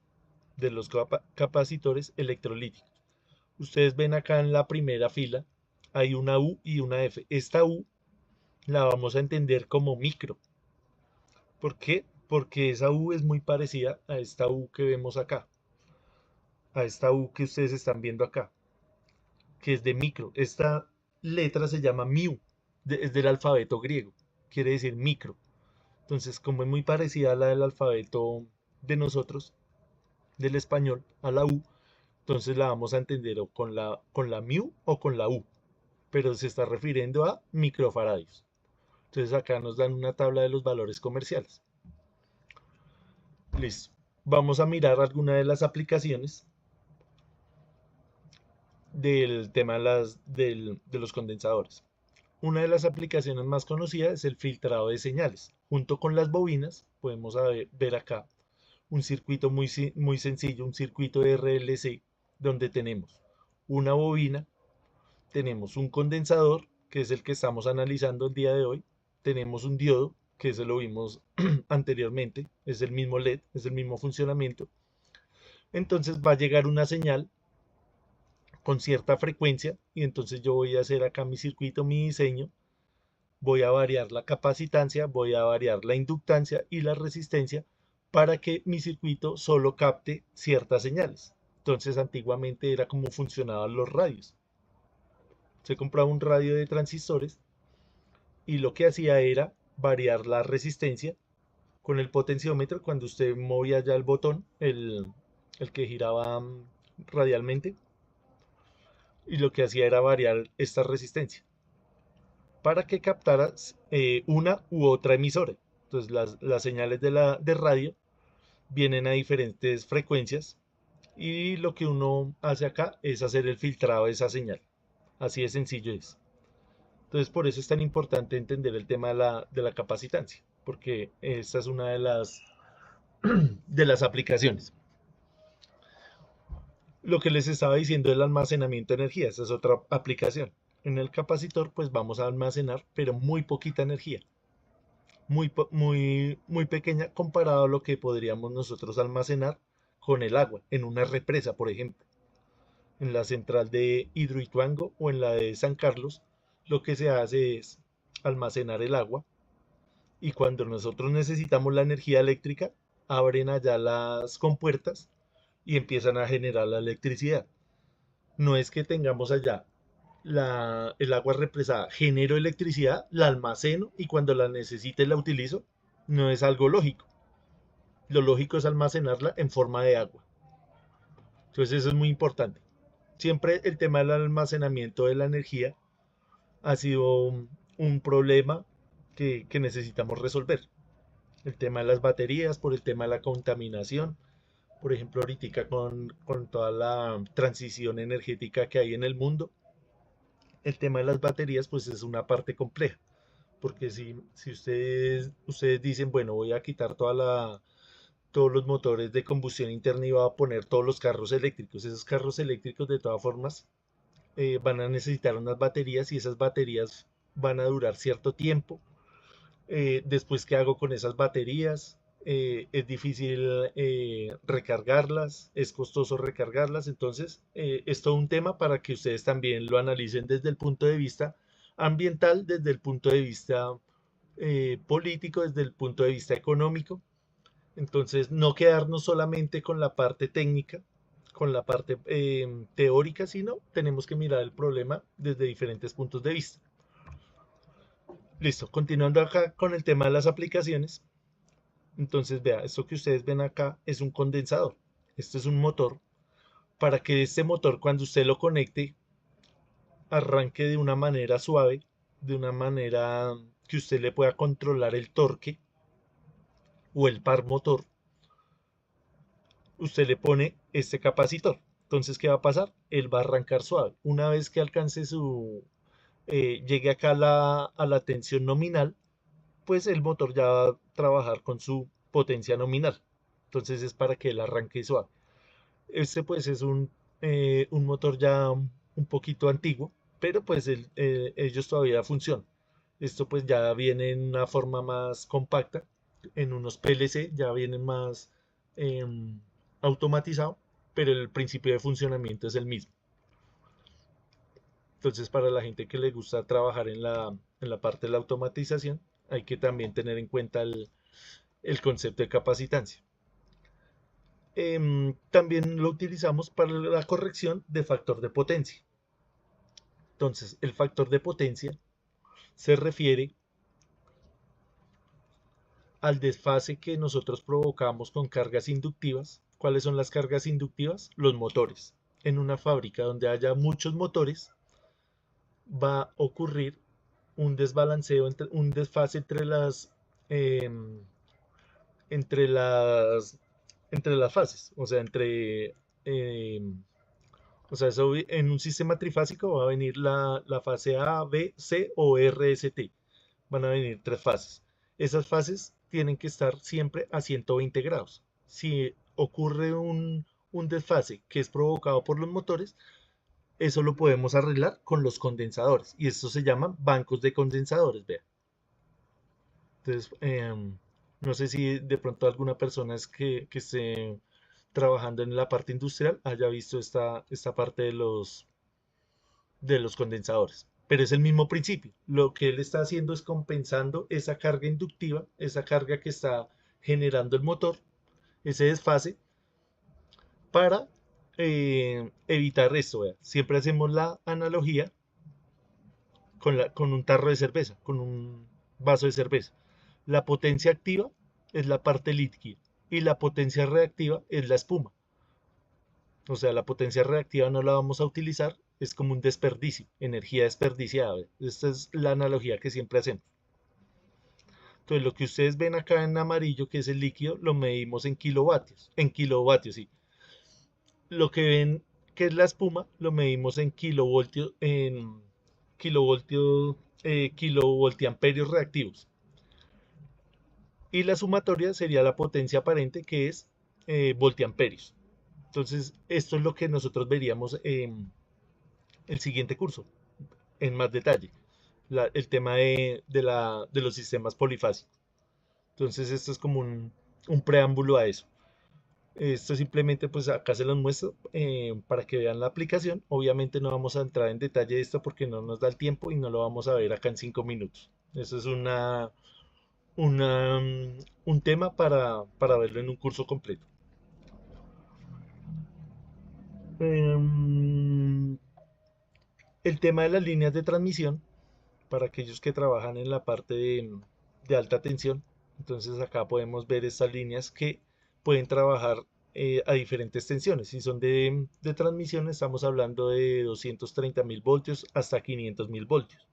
de los capacitores electrolíticos. Ustedes ven acá en la primera fila, hay una U y una F. Esta U la vamos a entender como micro. ¿Por qué? Porque esa U es muy parecida a esta U que vemos acá, a esta U que ustedes están viendo acá, que es de micro. Esta letra se llama mu, es del alfabeto griego, quiere decir micro. Entonces, como es muy parecida a la del alfabeto de nosotros, del español, a la U, entonces la vamos a entender o con la mu o con la U, pero se está refiriendo a microfaradios. Entonces acá nos dan una tabla de los valores comerciales. Listo. Vamos a mirar alguna de las aplicaciones del tema de los condensadores. Una de las aplicaciones más conocidas es el filtrado de señales. Junto con las bobinas, podemos ver acá un circuito muy sencillo, un circuito de RLC, donde tenemos una bobina, tenemos un condensador, que es el que estamos analizando el día de hoy, tenemos un diodo, que ese lo vimos anteriormente, es el mismo LED, es el mismo funcionamiento. Entonces va a llegar una señal con cierta frecuencia y entonces yo voy a hacer acá mi circuito, mi diseño, voy a variar la capacitancia, voy a variar la inductancia y la resistencia para que mi circuito solo capte ciertas señales. Entonces, antiguamente era como funcionaban los radios. Se compraba un radio de transistores y lo que hacía era variar la resistencia con el potenciómetro cuando usted movía ya el botón, el que giraba radialmente, y lo que hacía era variar esta resistencia para que captara una u otra emisora. Entonces las señales de radio vienen a diferentes frecuencias y lo que uno hace acá es hacer el filtrado de esa señal. Así de sencillo es. Entonces por eso es tan importante entender el tema de la capacitancia, porque esta es una de las aplicaciones. Lo que les estaba diciendo del almacenamiento de energía, esa es otra aplicación. En el capacitor pues vamos a almacenar, pero muy poquita energía, muy pequeña comparado a lo que podríamos nosotros almacenar con el agua, en una represa, por ejemplo. En la central de Hidroituango o en la de San Carlos, lo que se hace es almacenar el agua y cuando nosotros necesitamos la energía eléctrica, abren allá las compuertas y empiezan a generar la electricidad. No es que tengamos allá el agua represada, genero electricidad, la almaceno y cuando la necesite la utilizo. No es algo lógico. Lo lógico es almacenarla en forma de agua. Entonces eso es muy importante. Siempre el tema del almacenamiento de la energía ha sido un problema que necesitamos resolver. El tema de las baterías, por el tema de la contaminación. Por ejemplo, ahorita con toda la transición energética que hay en el mundo, el tema de las baterías pues es una parte compleja. Porque si ustedes dicen, bueno, voy a quitar todos los motores de combustión interna y voy a poner todos los carros eléctricos, esos carros eléctricos de todas formas van a necesitar unas baterías y esas baterías van a durar cierto tiempo. Después, ¿qué hago con esas baterías? Es difícil recargarlas, es costoso recargarlas, entonces es todo un tema para que ustedes también lo analicen desde el punto de vista ambiental, desde el punto de vista político, desde el punto de vista económico. Entonces, no quedarnos solamente con la parte técnica, con la parte teórica, sino tenemos que mirar el problema desde diferentes puntos de vista. Listo, continuando acá con el tema de las aplicaciones. Entonces, vea, esto que ustedes ven acá es un condensador. Este es un motor. Para que este motor, cuando usted lo conecte, arranque de una manera suave, de una manera que usted le pueda controlar el torque o el par motor, usted le pone este capacitor. Entonces, ¿qué va a pasar? Él va a arrancar suave. Una vez que alcance llegue acá a la tensión nominal, pues el motor ya va a trabajar con su potencia nominal. Entonces es para que él arranque suave. Este pues es un motor ya un poquito antiguo, pero pues ellos todavía funcionan. Esto pues ya viene en una forma más compacta, en unos PLC, ya vienen más automatizado, pero el principio de funcionamiento es el mismo. Entonces para la gente que le gusta trabajar en la parte de la automatización, hay que también tener en cuenta el concepto de capacitancia. También lo utilizamos para la corrección de factor de potencia. Entonces, el factor de potencia se refiere al desfase que nosotros provocamos con cargas inductivas. ¿Cuáles son las cargas inductivas? Los motores. En una fábrica donde haya muchos motores, va a ocurrir un desbalanceo, un desfase entre las fases, o sea, eso en un sistema trifásico va a venir la fase A, B, C o RST. Van a venir tres fases. Esas fases tienen que estar siempre a 120 grados. Si ocurre un desfase que es provocado por los motores, eso lo podemos arreglar con los condensadores. Y esto se llaman bancos de condensadores, vea. Entonces, no sé si de pronto alguna persona que esté trabajando en la parte industrial haya visto esta parte de los condensadores. Pero es el mismo principio. Lo que él está haciendo es compensando esa carga inductiva, esa carga que está generando el motor ese desfase para evitar esto. ¿Vea? Siempre hacemos la analogía con un tarro de cerveza, con un vaso de cerveza. La potencia activa es la parte líquida y la potencia reactiva es la espuma. O sea, la potencia reactiva no la vamos a utilizar, es como un desperdicio, energía desperdiciada. ¿Ve? Esta es la analogía que siempre hacemos. Entonces, lo que ustedes ven acá en amarillo, que es el líquido, lo medimos en kilovatios, sí. Lo que ven que es la espuma, lo medimos en kilovoltios, kilovoltiamperios reactivos. Y la sumatoria sería la potencia aparente, que es voltiamperios. Entonces, esto es lo que nosotros veríamos en el siguiente curso, en más detalle, el tema de los sistemas polifásicos. Entonces, esto es como un preámbulo a eso. Esto simplemente, pues acá se los muestro para que vean la aplicación. Obviamente no vamos a entrar en detalle de esto porque no nos da el tiempo y no lo vamos a ver acá en 5 minutos. Eso es un tema para verlo en un curso completo. El tema de las líneas de transmisión, para aquellos que trabajan en la parte de alta tensión. Entonces acá podemos ver estas líneas que pueden trabajar a diferentes tensiones. Si son de transmisión, estamos hablando de 230.000 voltios hasta 500.000 voltios.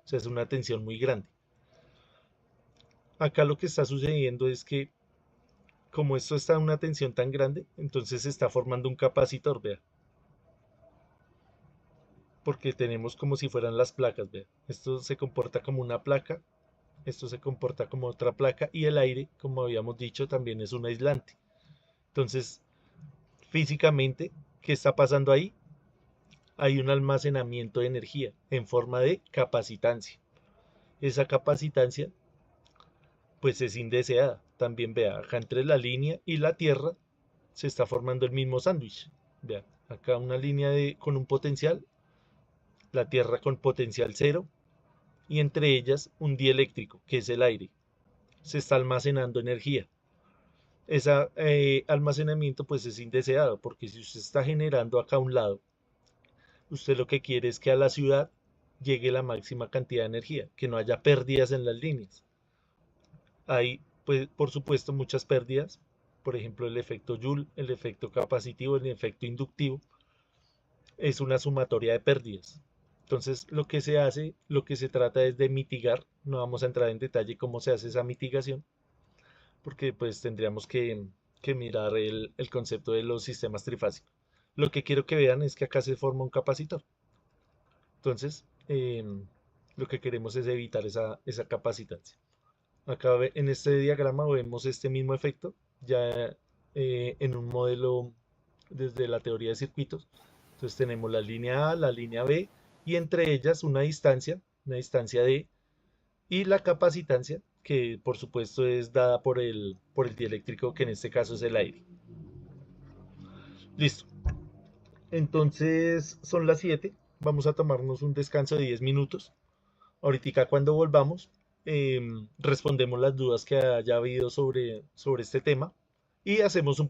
O sea, es una tensión muy grande. Acá lo que está sucediendo es que, como esto está a una tensión tan grande, entonces se está formando un capacitor, vea. Porque tenemos como si fueran las placas, vea. Esto se comporta como una placa, esto se comporta como otra placa, y el aire, como habíamos dicho, también es un aislante. Entonces, físicamente, ¿qué está pasando ahí? Hay un almacenamiento de energía en forma de capacitancia. Esa capacitancia, pues es indeseada. También vea, acá entre la línea y la Tierra se está formando el mismo sándwich. Vea, acá una línea con un potencial, la Tierra con potencial cero, y entre ellas un dieléctrico, que es el aire. Se está almacenando energía. Ese almacenamiento pues es indeseado, porque si usted está generando acá a un lado, usted lo que quiere es que a la ciudad llegue la máxima cantidad de energía, que no haya pérdidas en las líneas. Hay, pues, por supuesto, muchas pérdidas, por ejemplo, el efecto Joule, el efecto capacitivo, el efecto inductivo, es una sumatoria de pérdidas. Entonces, lo que se hace, lo que se trata es de mitigar. No vamos a entrar en detalle cómo se hace esa mitigación, porque pues tendríamos que mirar el concepto de los sistemas trifásicos. Lo que quiero que vean es que acá se forma un capacitor. Entonces, lo que queremos es evitar esa capacitancia. Acá en este diagrama vemos este mismo efecto ya en un modelo desde la teoría de circuitos. Entonces tenemos la línea A, la línea B, y entre ellas una distancia D, y la capacitancia, que por supuesto es dada por el dieléctrico, que en este caso es el aire. Listo. Entonces son las 7. Vamos a tomarnos un descanso de 10 minutos. Ahorita cuando volvamos, respondemos las dudas que haya habido sobre este tema y hacemos un...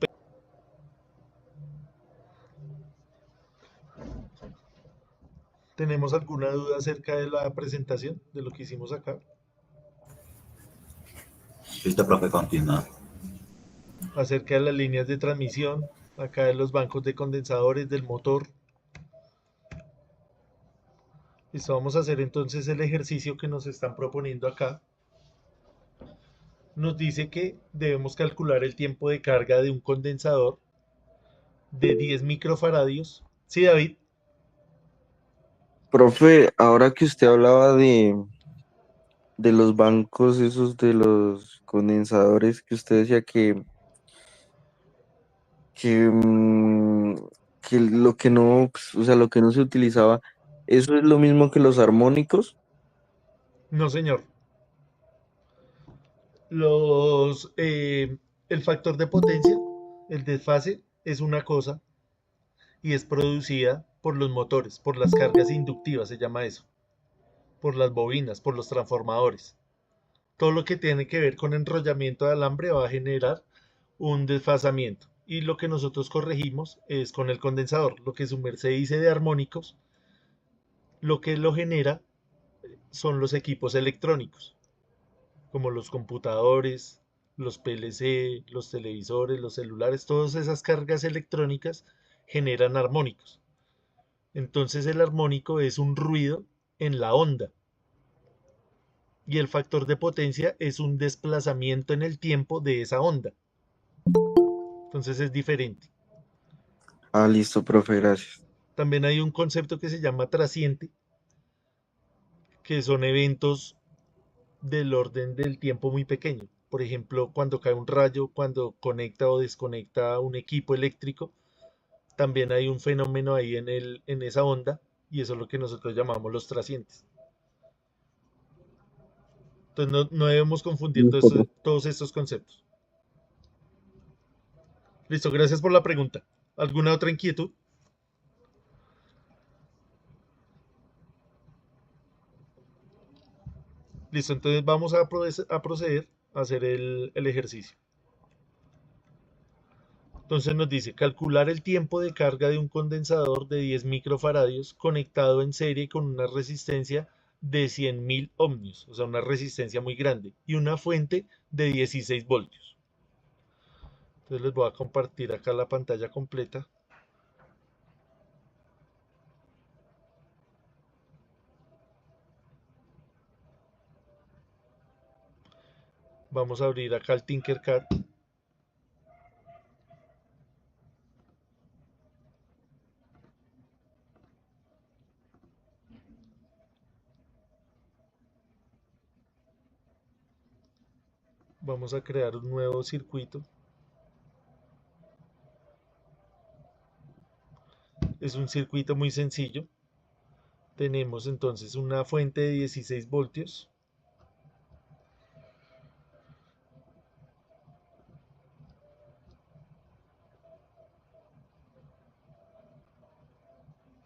¿Tenemos alguna duda acerca de la presentación, de lo que hicimos acá? Listo, profe, continúa. Acerca de las líneas de transmisión, acá de los bancos de condensadores, del motor. Listo, vamos a hacer entonces el ejercicio que nos están proponiendo acá. Nos dice que debemos calcular el tiempo de carga de un condensador de 10 microfaradios. ¿Sí, David? Profe, ahora que usted hablaba de los bancos, esos de los condensadores, que usted decía que, mm, que lo que no, pues, o sea, lo que no se utilizaba, ¿eso es lo mismo que los armónicos? No, señor. El factor de potencia, el desfase, es una cosa y es producida por los motores, por las cargas inductivas, se llama eso, por las bobinas, por los transformadores. Todo lo que tiene que ver con enrollamiento de alambre va a generar un desfasamiento. Y lo que nosotros corregimos es con el condensador. Lo que su merced dice de armónicos, lo que lo genera son los equipos electrónicos, como los computadores, los PLC, los televisores, los celulares, todas esas cargas electrónicas generan armónicos. Entonces el armónico es un ruido en la onda y el factor de potencia es un desplazamiento en el tiempo de esa onda. Entonces es diferente. Ah, listo, profe, gracias. También hay un concepto que se llama trasciente, que son eventos del orden del tiempo muy pequeño. Por ejemplo, cuando cae un rayo, cuando conecta o desconecta un equipo eléctrico, también hay un fenómeno ahí en esa onda y eso es lo que nosotros llamamos los trascientes. Entonces no debemos confundir Listo, profe. todos estos conceptos. Listo, gracias por la pregunta. ¿Alguna otra inquietud? Listo, entonces vamos a proceder a hacer el ejercicio. Entonces nos dice, calcular el tiempo de carga de un condensador de 10 microfaradios conectado en serie con una resistencia de 100.000 ohmios, o sea, una resistencia muy grande, y una fuente de 16 voltios. Entonces les voy a compartir acá la pantalla completa. Vamos a abrir acá el Tinkercad. Vamos a crear un nuevo circuito. Es un circuito muy sencillo. Tenemos entonces una fuente de 16 voltios.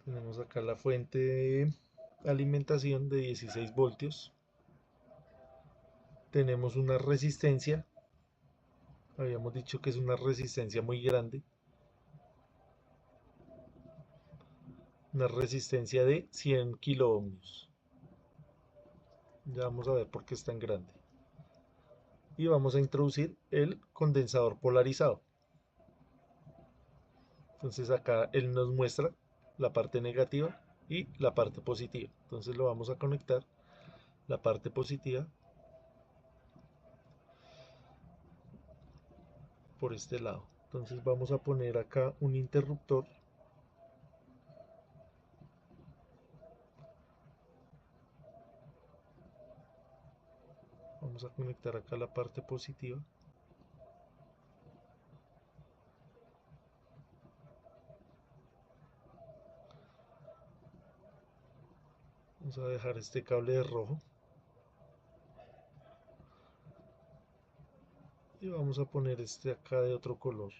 Tenemos acá la fuente de alimentación de 16 voltios. Tenemos una resistencia. Habíamos dicho que es una resistencia muy grande. Una resistencia de 100 kiloohmios. Ya vamos a ver por qué es tan grande. Y vamos a introducir el condensador polarizado. Entonces acá él nos muestra la parte negativa y la parte positiva. Entonces lo vamos a conectar, la parte positiva, por este lado. Entonces vamos a poner acá un interruptor. Vamos a conectar acá la parte positiva. Vamos a dejar este cable de rojo. Y vamos a poner este acá de otro color.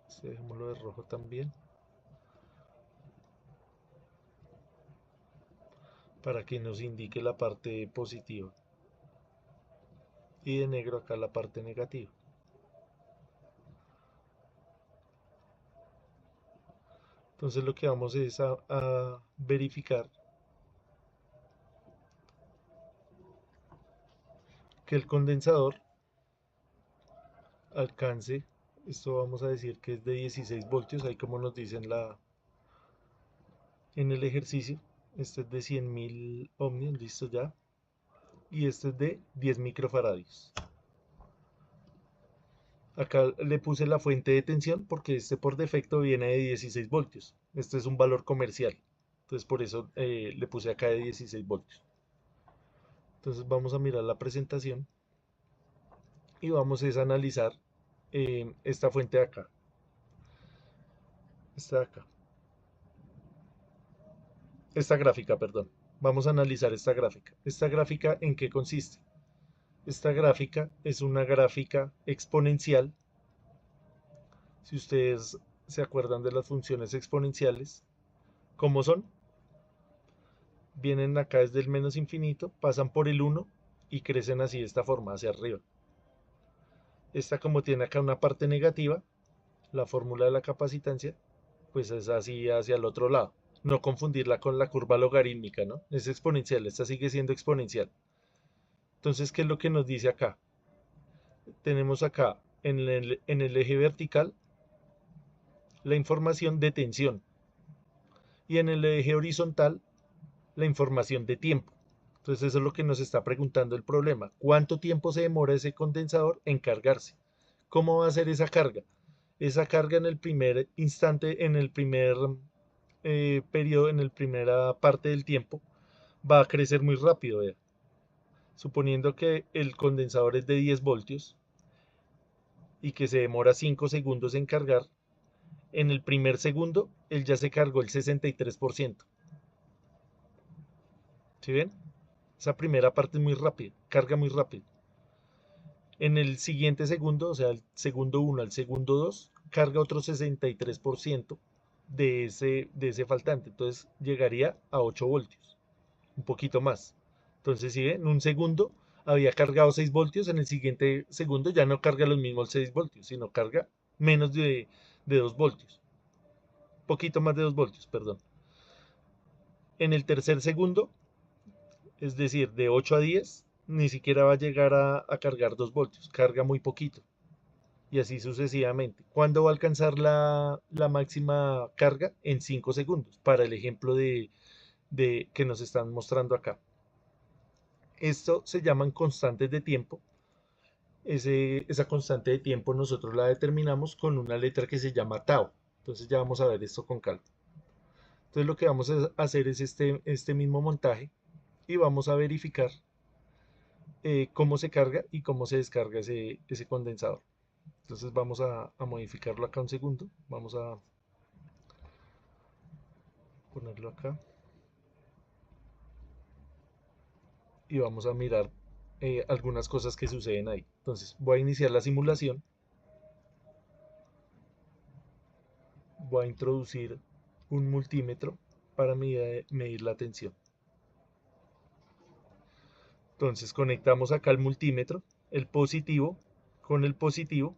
Este dejémoslo de rojo también. Para que nos indique la parte positiva. Y de negro acá la parte negativa. Entonces lo que vamos es a verificar que el condensador alcance, esto vamos a decir que es de 16 voltios, ahí como nos dicen en el ejercicio, este es de 100.000 ohmios, listo ya, y este es de 10 microfaradios. Acá le puse la fuente de tensión porque este por defecto viene de 16 voltios, este es un valor comercial, entonces por eso le puse acá de 16 voltios. Entonces vamos a mirar la presentación y vamos a analizar esta fuente de acá. Esta de acá. Esta gráfica, perdón. Vamos a analizar esta gráfica. ¿Esta gráfica en qué consiste? Esta gráfica es una gráfica exponencial. Si ustedes se acuerdan de las funciones exponenciales, ¿cómo son? Vienen acá desde el menos infinito, pasan por el 1 y crecen así de esta forma hacia arriba. Esta, como tiene acá una parte negativa, la fórmula de la capacitancia, pues es así hacia el otro lado. No confundirla con la curva logarítmica, ¿no? Es exponencial, esta sigue siendo exponencial. Entonces, ¿qué es lo que nos dice acá? Tenemos acá en el eje vertical la información de tensión y en el eje horizontal la información de tiempo. Entonces eso es lo que nos está preguntando el problema. ¿Cuánto tiempo se demora ese condensador en cargarse? ¿Cómo va a ser esa carga? Esa carga en el primer instante, en el primer periodo, en la primera parte del tiempo, va a crecer muy rápido. Vea. Suponiendo que el condensador es de 10 voltios y que se demora 5 segundos en cargar, en el primer segundo él ya se cargó el 63%. ¿Sí ven? Esa primera parte es muy rápida, carga muy rápido. En el siguiente segundo, o sea, el segundo 1 al segundo 2, carga otro 63% de ese faltante. Entonces llegaría a 8 voltios, un poquito más. Entonces, si ven, en un segundo había cargado 6 voltios, en el siguiente segundo ya no carga los mismos 6 voltios, sino carga menos de 2 voltios. Poquito más de 2 voltios, perdón. En el tercer segundo, es decir, de 8 a 10, ni siquiera va a llegar a cargar 2 voltios, carga muy poquito. Y así sucesivamente. ¿Cuándo va a alcanzar la máxima carga? En 5 segundos, para el ejemplo que nos están mostrando acá. Esto se llaman constantes de tiempo. Esa constante de tiempo nosotros la determinamos con una letra que se llama tau. Entonces ya vamos a ver esto con calma. Entonces lo que vamos a hacer es este mismo montaje y vamos a verificar cómo se carga y cómo se descarga ese condensador. Entonces vamos a modificarlo acá un segundo. Vamos a ponerlo acá. Y vamos a mirar algunas cosas que suceden ahí. Entonces voy a iniciar la simulación. Voy a introducir un multímetro para medir la tensión. Entonces conectamos acá el multímetro, el positivo con el positivo,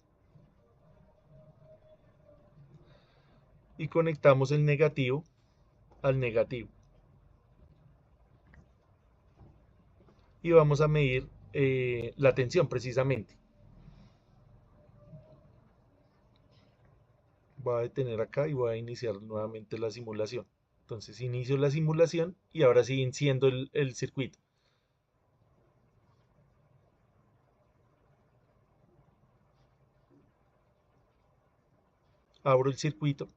y conectamos el negativo al negativo. Y vamos a medir la tensión precisamente. Voy a detener acá y voy a iniciar nuevamente la simulación. Entonces inicio la simulación y ahora sí enciendo el circuito. Abro el circuito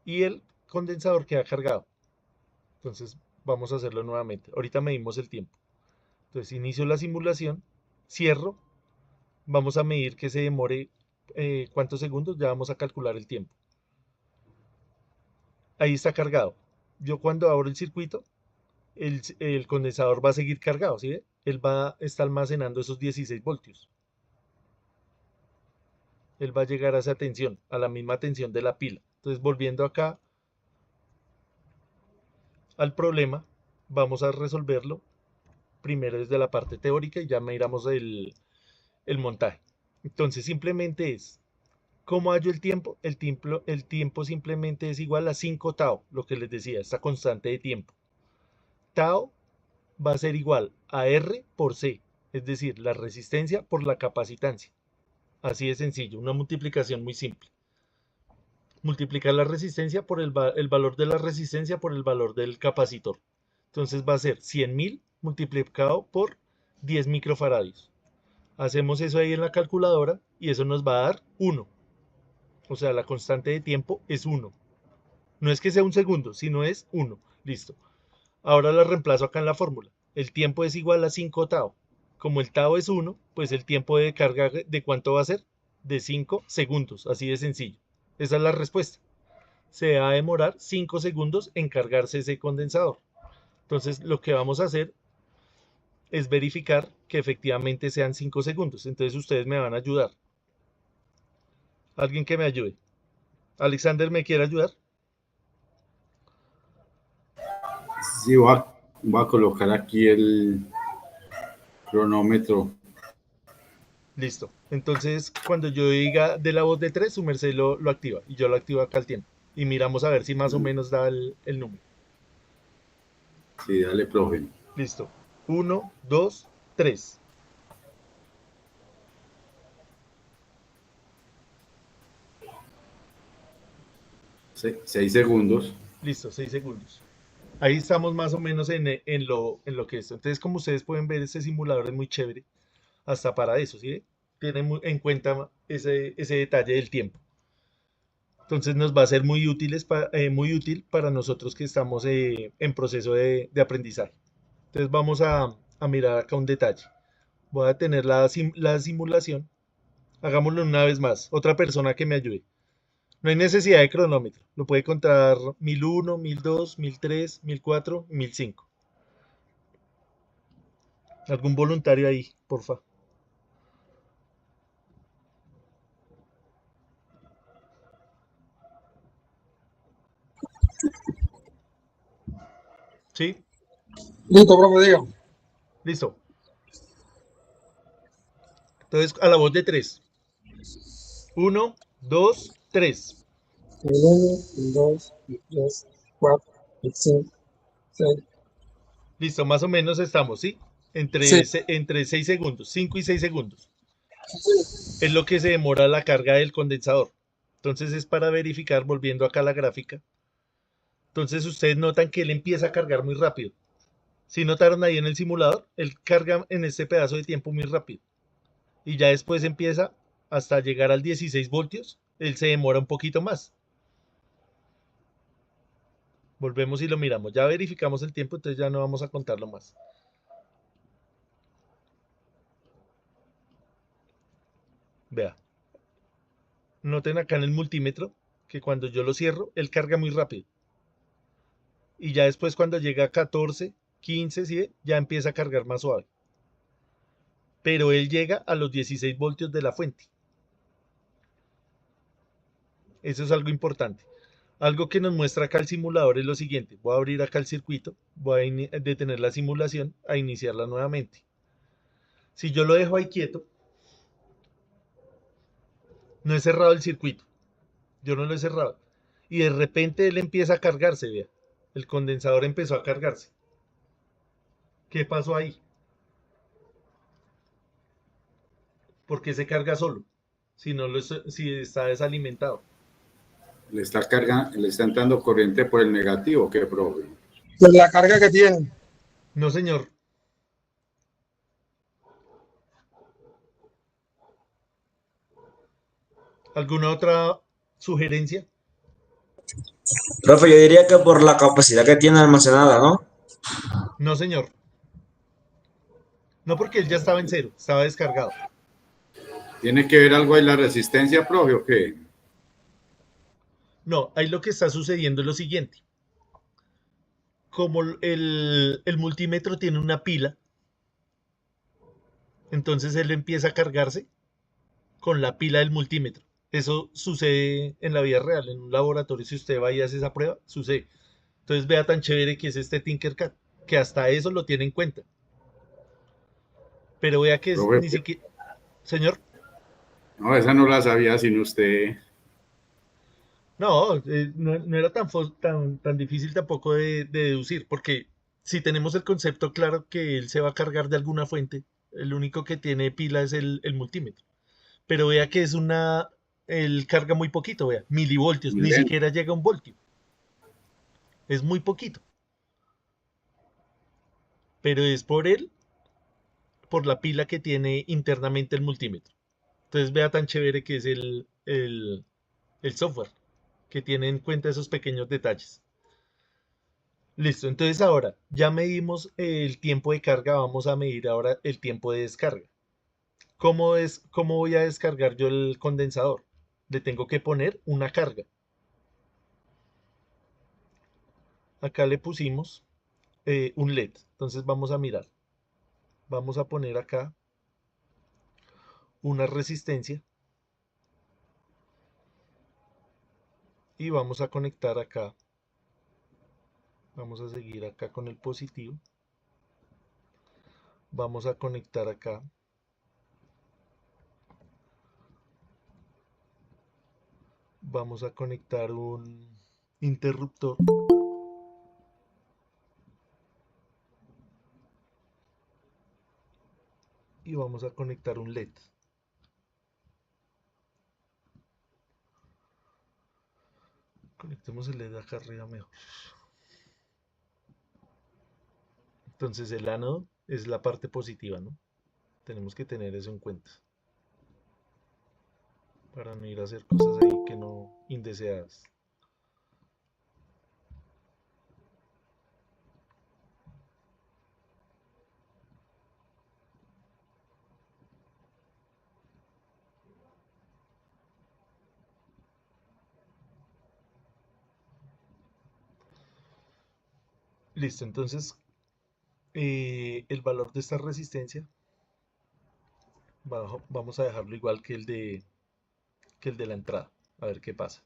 y el condensador queda cargado. Entonces vamos a hacerlo nuevamente. Ahorita medimos el tiempo. Entonces inicio la simulación, cierro, vamos a medir que se demore cuántos segundos, ya vamos a calcular el tiempo. Ahí está cargado. Yo cuando abro el circuito, el condensador va a seguir cargado, ¿sí ve? Él está almacenando esos 16 voltios. Él va a llegar a esa tensión, a la misma tensión de la pila. Entonces volviendo acá al problema, vamos a resolverlo primero desde la parte teórica y ya miramos el montaje. Entonces simplemente es, ¿cómo hallo el tiempo? El tiempo simplemente es igual a 5 tau, lo que les decía, esta constante de tiempo. Tau va a ser igual a R por C, es decir, la resistencia por la capacitancia. Así de sencillo, una multiplicación muy simple. Multiplicar la resistencia por el valor de la resistencia por el valor del capacitor. Entonces va a ser 100.000 multiplicado por 10 microfaradios. Hacemos eso ahí en la calculadora y eso nos va a dar 1. O sea, la constante de tiempo es 1. No es que sea un segundo, sino es 1. Listo. Ahora la reemplazo acá en la fórmula. El tiempo es igual a 5 tau. Como el tau es 1, pues el tiempo de carga ¿de cuánto va a ser? De 5 segundos. Así de sencillo. Esa es la respuesta. Se va a demorar 5 segundos en cargarse ese condensador. Entonces lo que vamos a hacer es verificar que efectivamente sean 5 segundos. Entonces ustedes me van a ayudar. Alguien que me ayude. Alexander, ¿me quiere ayudar? Sí, voy a colocar aquí el cronómetro. Listo. Entonces, cuando yo diga de la voz de 3, su merced lo activa. Y yo lo activo acá al tiempo. Y miramos a ver si más o menos da el número. Sí, dale, profe. Listo. 1, 2, 3. 6 segundos. Listo, 6 segundos. Ahí estamos más o menos en lo que es. Entonces, como ustedes pueden ver, este simulador es muy chévere. Hasta para eso, ¿sí? Tiene en cuenta ese detalle del tiempo. Entonces nos va a ser muy útil para nosotros que estamos en proceso de aprendizaje. Entonces vamos a mirar acá un detalle. Voy a tener la simulación. Hagámoslo una vez más. Otra persona que me ayude. No hay necesidad de cronómetro. Lo puede contar 1001, 1002, 1003, 1004, 1005. ¿Algún voluntario ahí, porfa? ¿Sí? Listo, profe, diga. Listo. Entonces, a la voz de 3. 1, 2, 3. El 1, el 2, el 3, el 4, el 5, 6. Listo, más o menos estamos, ¿sí? Sí. Entre 6 segundos, 5 y 6 segundos. Es lo que se demora la carga del condensador. Entonces es para verificar, volviendo acá a la gráfica. Entonces ustedes notan que él empieza a cargar muy rápido. Si notaron ahí en el simulador, él carga en este pedazo de tiempo muy rápido. Y ya después empieza hasta llegar al 16 voltios. Él se demora un poquito más. Volvemos y lo miramos. Ya verificamos el tiempo, entonces ya no vamos a contarlo más. Vea. Noten acá en el multímetro que cuando yo lo cierro, él carga muy rápido. Y ya después cuando llega a 14, 15, ¿sí ve? Ya empieza a cargar más suave. Pero él llega a los 16 voltios de la fuente. Eso es algo importante. Algo que nos muestra acá el simulador es lo siguiente. Voy a abrir acá el circuito, voy a detener la simulación, a iniciarla nuevamente. Si yo lo dejo ahí quieto, no he cerrado el circuito. Yo no lo he cerrado. Y de repente él empieza a cargarse, vea. El condensador empezó a cargarse. ¿Qué pasó ahí? ¿Por qué se carga solo? Si está desalimentado. Le está entrando corriente por el negativo, ¿qué, profe? Pues la carga que tiene. No, señor. ¿Alguna otra sugerencia? Profe, yo diría que por la capacidad que tiene almacenada, ¿no? No, señor. No, porque él ya estaba en cero, estaba descargado. ¿Tiene que ver algo ahí la resistencia, profe, o qué? No, ahí lo que está sucediendo es lo siguiente. Como el multímetro tiene una pila, entonces él empieza a cargarse con la pila del multímetro. Eso sucede en la vida real, en un laboratorio. Si usted va y hace esa prueba, sucede. Entonces vea tan chévere que es este Tinkercad, que hasta eso lo tiene en cuenta. Pero vea que es ni Profe, siquiera... Señor, no, esa no la sabía sin usted. no, no era tan difícil tampoco de deducir, porque si tenemos el concepto claro que él se va a cargar de alguna fuente, el único que tiene pila es el multímetro. Pero vea que él carga muy poquito, vea, milivoltios, Muy ni lento. siquiera llega a un voltio, es muy poquito, pero es por la pila que tiene internamente el multímetro. Entonces vea tan chévere que es el software, que tiene en cuenta esos pequeños detalles. Listo, entonces ahora ya medimos el tiempo de carga, vamos a medir ahora el tiempo de descarga. ¿Cómo voy a descargar yo el condensador? Le tengo que poner una carga. Acá le pusimos un LED, entonces vamos a mirar. Vamos a poner acá una resistencia y vamos a conectar acá. Vamos a seguir acá con el positivo. Vamos a conectar acá Vamos a conectar un interruptor. Y vamos a conectar un LED. Conectemos el LED acá arriba mejor. Entonces el ánodo es la parte positiva, ¿no? Tenemos que tener eso en cuenta. Para no ir a hacer cosas ahí que no indeseadas. Listo, entonces el valor de esta resistencia vamos a dejarlo igual que el de la entrada. A ver qué pasa.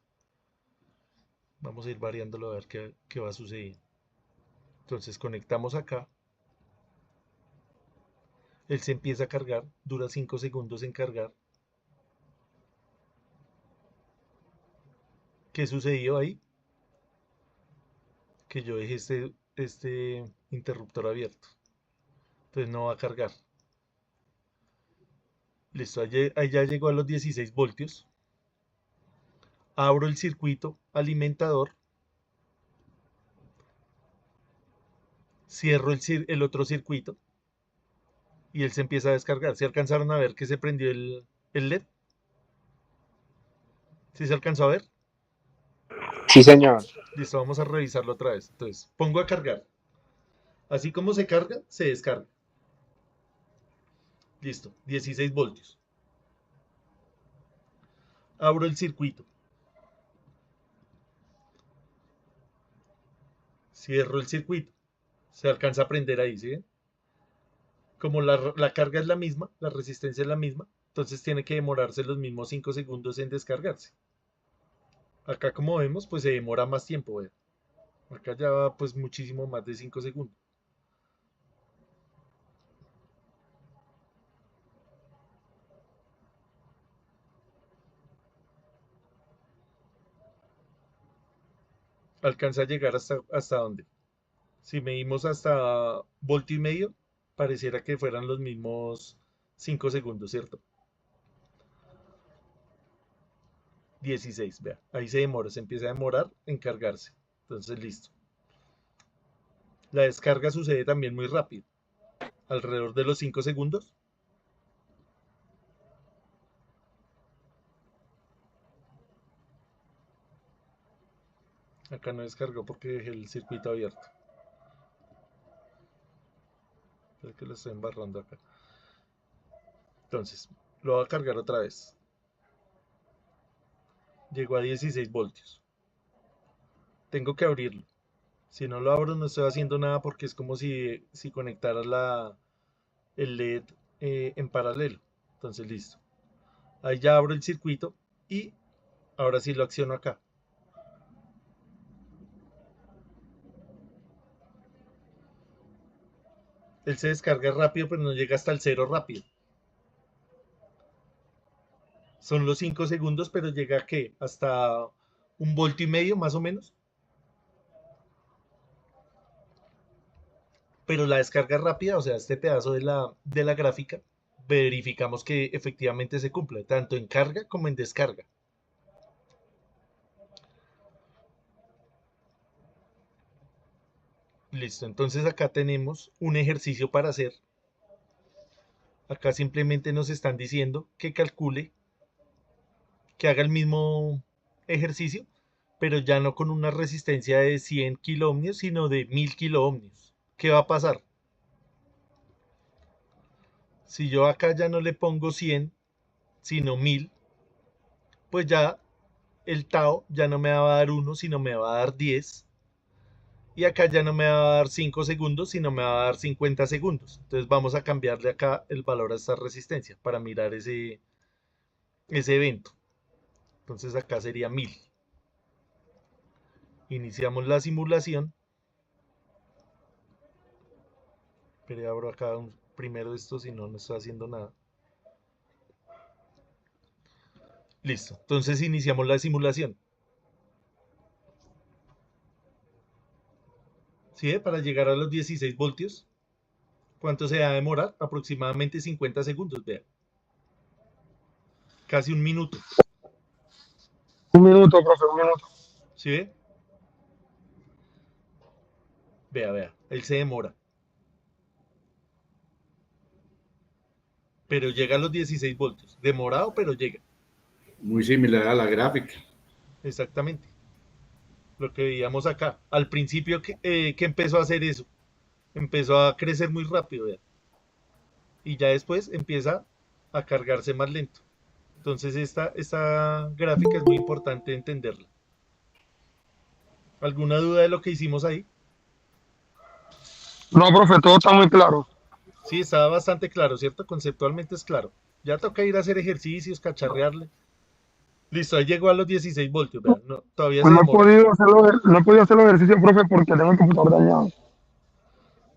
Vamos a ir variándolo a ver qué va a suceder. Entonces conectamos acá. Él se empieza a cargar. Dura 5 segundos en cargar. ¿Qué sucedió ahí? Que yo dejé este interruptor abierto. Entonces no va a cargar. Listo, ahí ya llegó a los 16 voltios. Abro el circuito alimentador. Cierro el otro circuito. Y él se empieza a descargar. ¿Se alcanzaron a ver que se prendió el LED? ¿Sí se alcanzó a ver? Sí, señor. Listo, vamos a revisarlo otra vez. Entonces, pongo a cargar. Así como se carga, se descarga. Listo, 16 voltios. Abro el circuito. Cierro el circuito. Se alcanza a prender ahí, ¿sí ven? Como la carga es la misma, la resistencia es la misma, entonces tiene que demorarse los mismos 5 segundos en descargarse. Acá como vemos, pues se demora más tiempo, ¿ver? Acá ya va pues muchísimo más de 5 segundos. Alcanza a llegar hasta dónde. Si medimos hasta voltio y medio, pareciera que fueran los mismos 5 segundos, ¿cierto? 16, vea, ahí se demora, se empieza a demorar en cargarse. Entonces, listo. La descarga sucede también muy rápido, alrededor de los 5 segundos. Acá no descargó porque dejé el circuito abierto. Creo que lo estoy embarrando acá. Entonces, lo voy a cargar otra vez. Llegó a 16 voltios. Tengo que abrirlo. Si no lo abro no estoy haciendo nada porque es como si conectara el LED en paralelo. Entonces, listo. Ahí ya abro el circuito y ahora sí lo acciono acá. Él se descarga rápido, pero no llega hasta el cero rápido. Son los 5 segundos, pero llega a ¿qué? Hasta 1,5 voltios más o menos. Pero la descarga rápida, o sea, este pedazo de la gráfica, verificamos que efectivamente se cumple, tanto en carga como en descarga. Listo, entonces acá tenemos un ejercicio para hacer. Acá simplemente nos están diciendo que calcule, que haga el mismo ejercicio, pero ya no con una resistencia de 100 kiloohmios, sino de 1000 kiloohmios. ¿Qué va a pasar? Si yo acá ya no le pongo 100, sino 1000, pues ya el tau ya no me va a dar 1, sino me va a dar 10. Y acá ya no me va a dar 5 segundos, sino me va a dar 50 segundos. Entonces vamos a cambiarle acá el valor a esta resistencia para mirar ese evento. Entonces acá sería 1000. Iniciamos la simulación. Pero abro acá primero esto, si no, no estoy haciendo nada. Listo. Entonces iniciamos la simulación. ¿Sí ve? Para llegar a los 16 voltios, ¿cuánto se va a demorar? Aproximadamente 50 segundos, vea. Casi un minuto. Un minuto, profe, un minuto. ¿Sí ve? Vea, él se demora. Pero llega a los 16 voltios. Demorado, pero llega. Muy similar a la gráfica. Exactamente. Lo que veíamos acá. Al principio que empezó a hacer eso. Empezó a crecer muy rápido, vea. Y ya después empieza a cargarse más lento. Entonces esta gráfica es muy importante entenderla. ¿Alguna duda de lo que hicimos ahí? No, profe, todo está muy claro. Sí, estaba bastante claro, ¿cierto? Conceptualmente es claro. Ya toca ir a hacer ejercicios, cacharrearle. Listo, ahí llegó a los 16 voltios, vean, no, todavía se Pues demora. no he podido hacer los ejercicios, profe, porque tengo el computador dañado.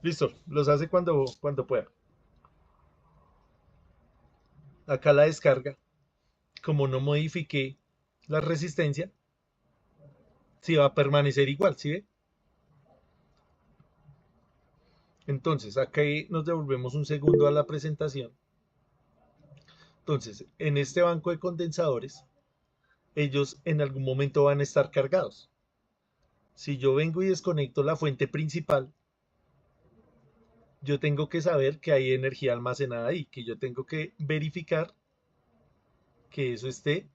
Listo, los hace cuando pueda. Acá la descarga, como no modifiqué la resistencia, sí va a permanecer igual, ¿sí ve? Entonces, acá nos devolvemos un segundo a la presentación. Entonces, en este banco de condensadores, ellos en algún momento van a estar cargados. Si yo vengo y desconecto la fuente principal, yo tengo que saber que hay energía almacenada ahí, que yo tengo que verificar que eso esté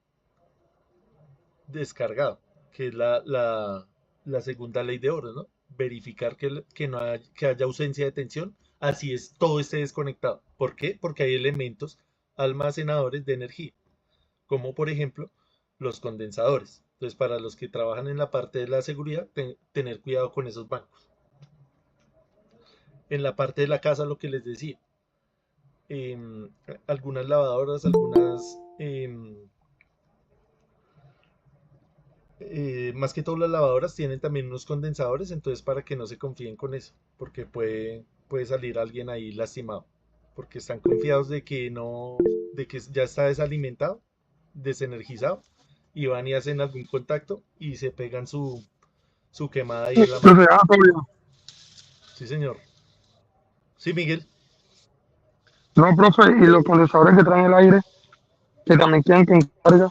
descargado, que es la segunda ley de oro, ¿no? Verificar que haya ausencia de tensión, así es, todo esté desconectado. ¿Por qué? Porque hay elementos almacenadores de energía, como por ejemplo los condensadores. Entonces, para los que trabajan en la parte de la seguridad, tener cuidado con esos bancos. En la parte de la casa, lo que les decía, algunas lavadoras, más que todo las lavadoras tienen también unos condensadores, entonces para que no se confíen con eso, porque puede salir alguien ahí lastimado, porque están confiados de que ya está desalimentado, desenergizado, y van y hacen algún contacto y se pegan su quemada ahí en la mano. Profe, todo bien. Sí, señor. Sí, Miguel. No, profe, y los condensadores que traen el aire, que también quedan con carga,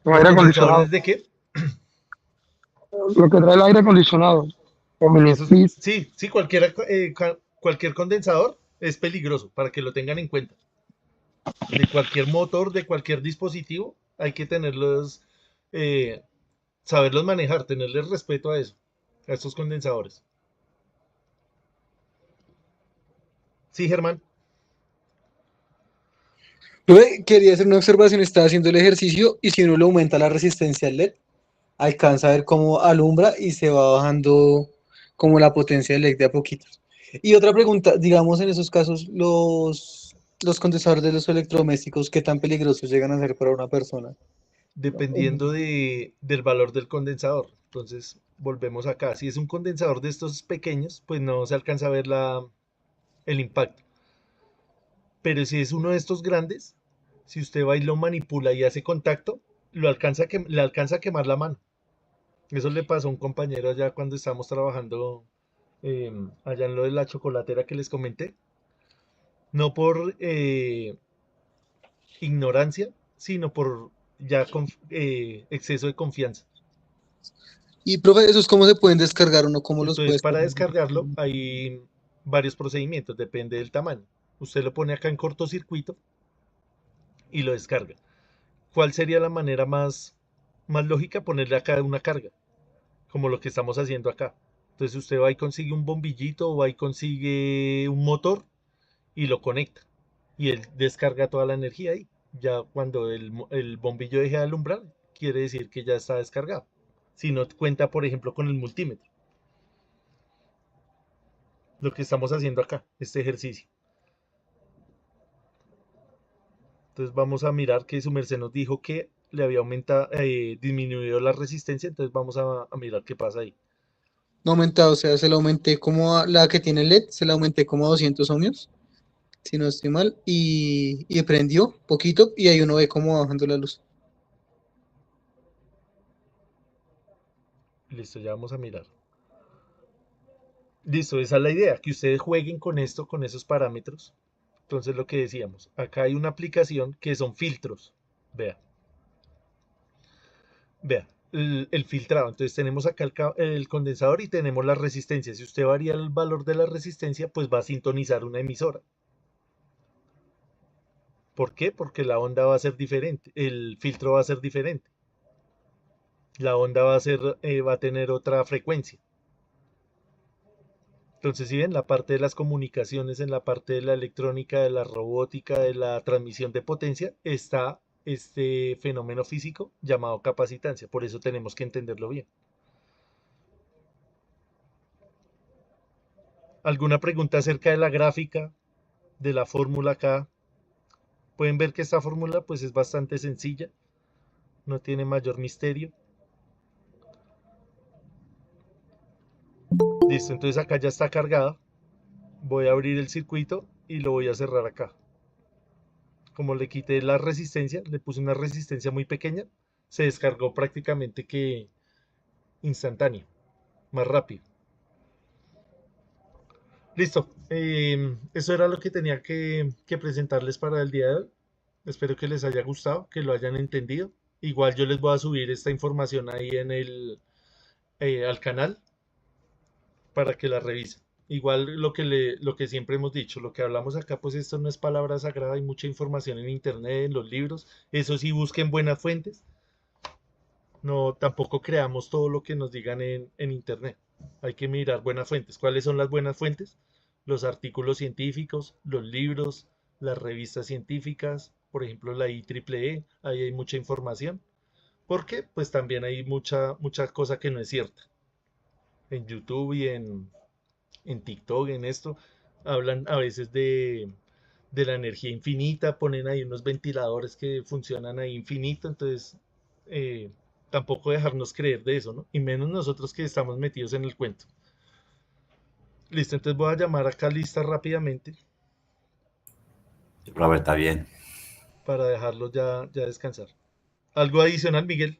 con aire acondicionado. ¿Condensadores de qué? Lo que trae el aire acondicionado, o mini split. Sí, cualquier condensador es peligroso, para que lo tengan en cuenta. De cualquier motor, de cualquier dispositivo, hay que saberlos manejar, tenerles respeto a eso, a estos condensadores. Sí, Germán. Yo quería hacer una observación, estaba haciendo el ejercicio y si uno le aumenta la resistencia al LED, alcanza a ver cómo alumbra y se va bajando como la potencia del LED de a poquitos. Y otra pregunta, digamos en esos casos, los condensadores de los electrodomésticos, ¿qué tan peligrosos llegan a ser para una persona? Dependiendo del valor del condensador. Entonces, volvemos acá. Si es un condensador de estos pequeños, pues no se alcanza a ver el impacto. Pero si es uno de estos grandes, si usted va y lo manipula y hace contacto, le alcanza a quemar la mano. Eso le pasó a un compañero allá cuando estábamos trabajando allá en lo de la chocolatera que les comenté. No por ignorancia, sino por ya exceso de confianza. Y profe, ¿esos cómo se pueden descargar uno? ¿Cómo los Entonces, puedes para poner? descargarlo hay varios procedimientos, depende del tamaño. Usted lo pone acá en cortocircuito y lo descarga. ¿Cuál sería la manera más lógica? Ponerle acá una carga, como lo que estamos haciendo acá. Entonces usted va y consigue un bombillito o va y consigue un motor y lo conecta. Y él descarga toda la energía ahí. Ya cuando el bombillo deje de alumbrar, quiere decir que ya está descargado. Si no cuenta, por ejemplo, con el multímetro. Lo que estamos haciendo acá, este ejercicio. Entonces vamos a mirar que su merced nos dijo que le había disminuido la resistencia, entonces vamos a mirar qué pasa ahí. No aumentado, o sea, se la aumenté como a la que tiene LED, se la aumenté como a 200 ohmios, si no estoy mal, y prendió poquito y ahí uno ve cómo va bajando la luz. Listo, ya vamos a mirar. Listo, esa es la idea, que ustedes jueguen con esto, con esos parámetros. Entonces lo que decíamos, acá hay una aplicación que son filtros. Vea. Vea, el filtrado. Entonces tenemos acá el condensador y tenemos la resistencia. Si usted varía el valor de la resistencia, pues va a sintonizar una emisora. ¿Por qué? Porque la onda va a ser diferente, el filtro va a ser diferente. La onda va a tener otra frecuencia. Entonces, si ven, la parte de las comunicaciones, en la parte de la electrónica, de la robótica, de la transmisión de potencia, está este fenómeno físico llamado capacitancia. Por eso tenemos que entenderlo bien. ¿Alguna pregunta acerca de la gráfica, de la fórmula acá? Pueden ver que esta fórmula pues es bastante sencilla, no tiene mayor misterio. Listo, entonces acá ya está cargada. Voy a abrir el circuito y lo voy a cerrar acá. Como le quité la resistencia, le puse una resistencia muy pequeña, se descargó prácticamente que instantáneo, más rápido. Listo, eso era lo que tenía que presentarles para el día de hoy. Espero que les haya gustado, que lo hayan entendido. Igual yo les voy a subir esta información ahí en al canal para que la revisen. Igual lo que siempre hemos dicho, lo que hablamos acá, pues esto no es palabra sagrada, hay mucha información en internet, en los libros. Eso sí, busquen buenas fuentes. No, tampoco creamos todo lo que nos digan en internet. Hay que mirar buenas fuentes. ¿Cuáles son las buenas fuentes? Los artículos científicos, los libros, las revistas científicas, por ejemplo la IEEE, ahí hay mucha información. Porque pues también hay mucha cosa que no es cierta. En YouTube y en TikTok, en esto, hablan a veces de la energía infinita, ponen ahí unos ventiladores que funcionan ahí infinito, entonces tampoco dejarnos creer de eso, ¿no? Y menos nosotros que estamos metidos en el cuento. Listo, entonces voy a llamar acá lista rápidamente Robert, está bien. para dejarlos ya descansar. ¿Algo adicional, Miguel?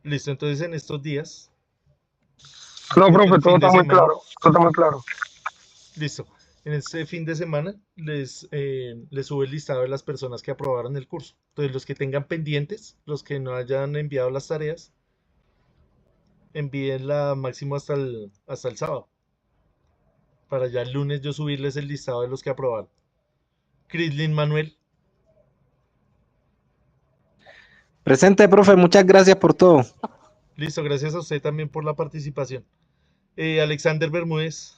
Listo, entonces en estos días. No, profe, el todo fin de está muy semana, claro, todo está muy claro. listo. En este fin de semana les subo el listado de las personas que aprobaron el curso. Entonces, los que tengan pendientes, los que no hayan enviado las tareas, envíenla máximo hasta el sábado. Para ya el lunes yo subirles el listado de los que aprobaron. Crislin Manuel, Presente, profe, muchas gracias por todo. listo, gracias a usted también por la participación. Alexander Bermúdez,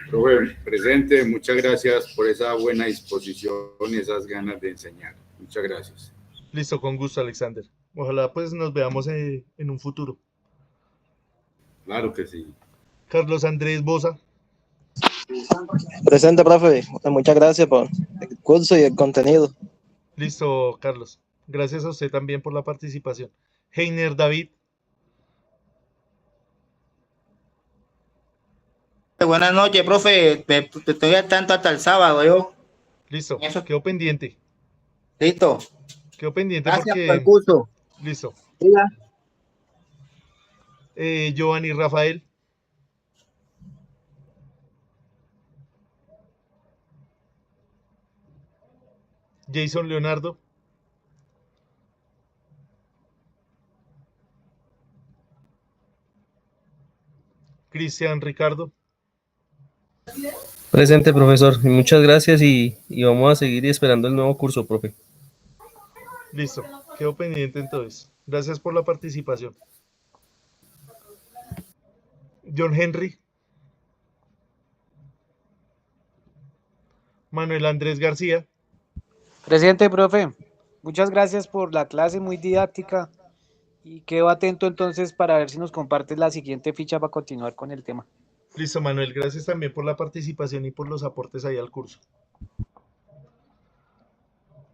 Profe, presente, muchas gracias por esa buena disposición y esas ganas de enseñar. Muchas gracias. listo, con gusto, Alexander. Ojalá pues nos veamos en un futuro. Claro que sí. Carlos Andrés Bosa, Presente, profe. Muchas gracias por el curso y el contenido. listo, Carlos. Gracias a usted también por la participación. Heiner David, Buenas noches, profe. Estoy al tanto hasta el sábado, yo. listo, Eso. quedó pendiente. Listo. Quedó pendiente Gracias porque... por el curso. Listo. Siga. Giovanni Rafael, Jason Leonardo, Cristian Ricardo, Presente, profesor. Muchas gracias y vamos a seguir esperando el nuevo curso, profe. listo, quedó pendiente entonces. Gracias por la participación. John Henry, Manuel Andrés García, Presente, profe. Muchas gracias por la clase muy didáctica y quedo atento entonces para ver si nos compartes la siguiente ficha para continuar con el tema. listo, Manuel, gracias también por la participación y por los aportes ahí al curso.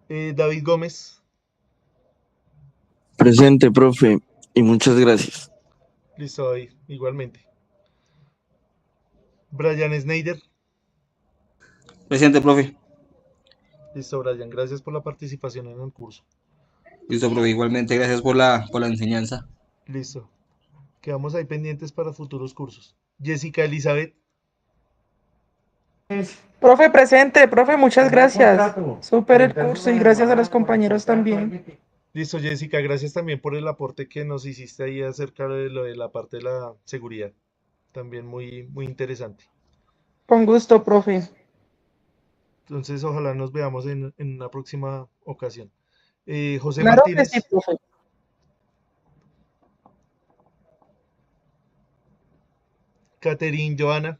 David Gómez, Presente, profe, y muchas gracias. listo, David, igualmente. Brian Snyder, Presente, profe. Listo, Brian, gracias por la participación en el curso. Listo, profe, igualmente gracias por la enseñanza. Listo. Quedamos ahí pendientes para futuros cursos. Jessica Elizabeth. Profe presente, profe, muchas gracias. Súper el curso y gracias a los compañeros también. Listo, Jessica, gracias también por el aporte que nos hiciste ahí acerca de lo de la parte de la seguridad. También muy, muy interesante. Con gusto, profe. Entonces, ojalá nos veamos en una próxima ocasión. José Claro Martínez. que sí, profe. Catherine, Joana.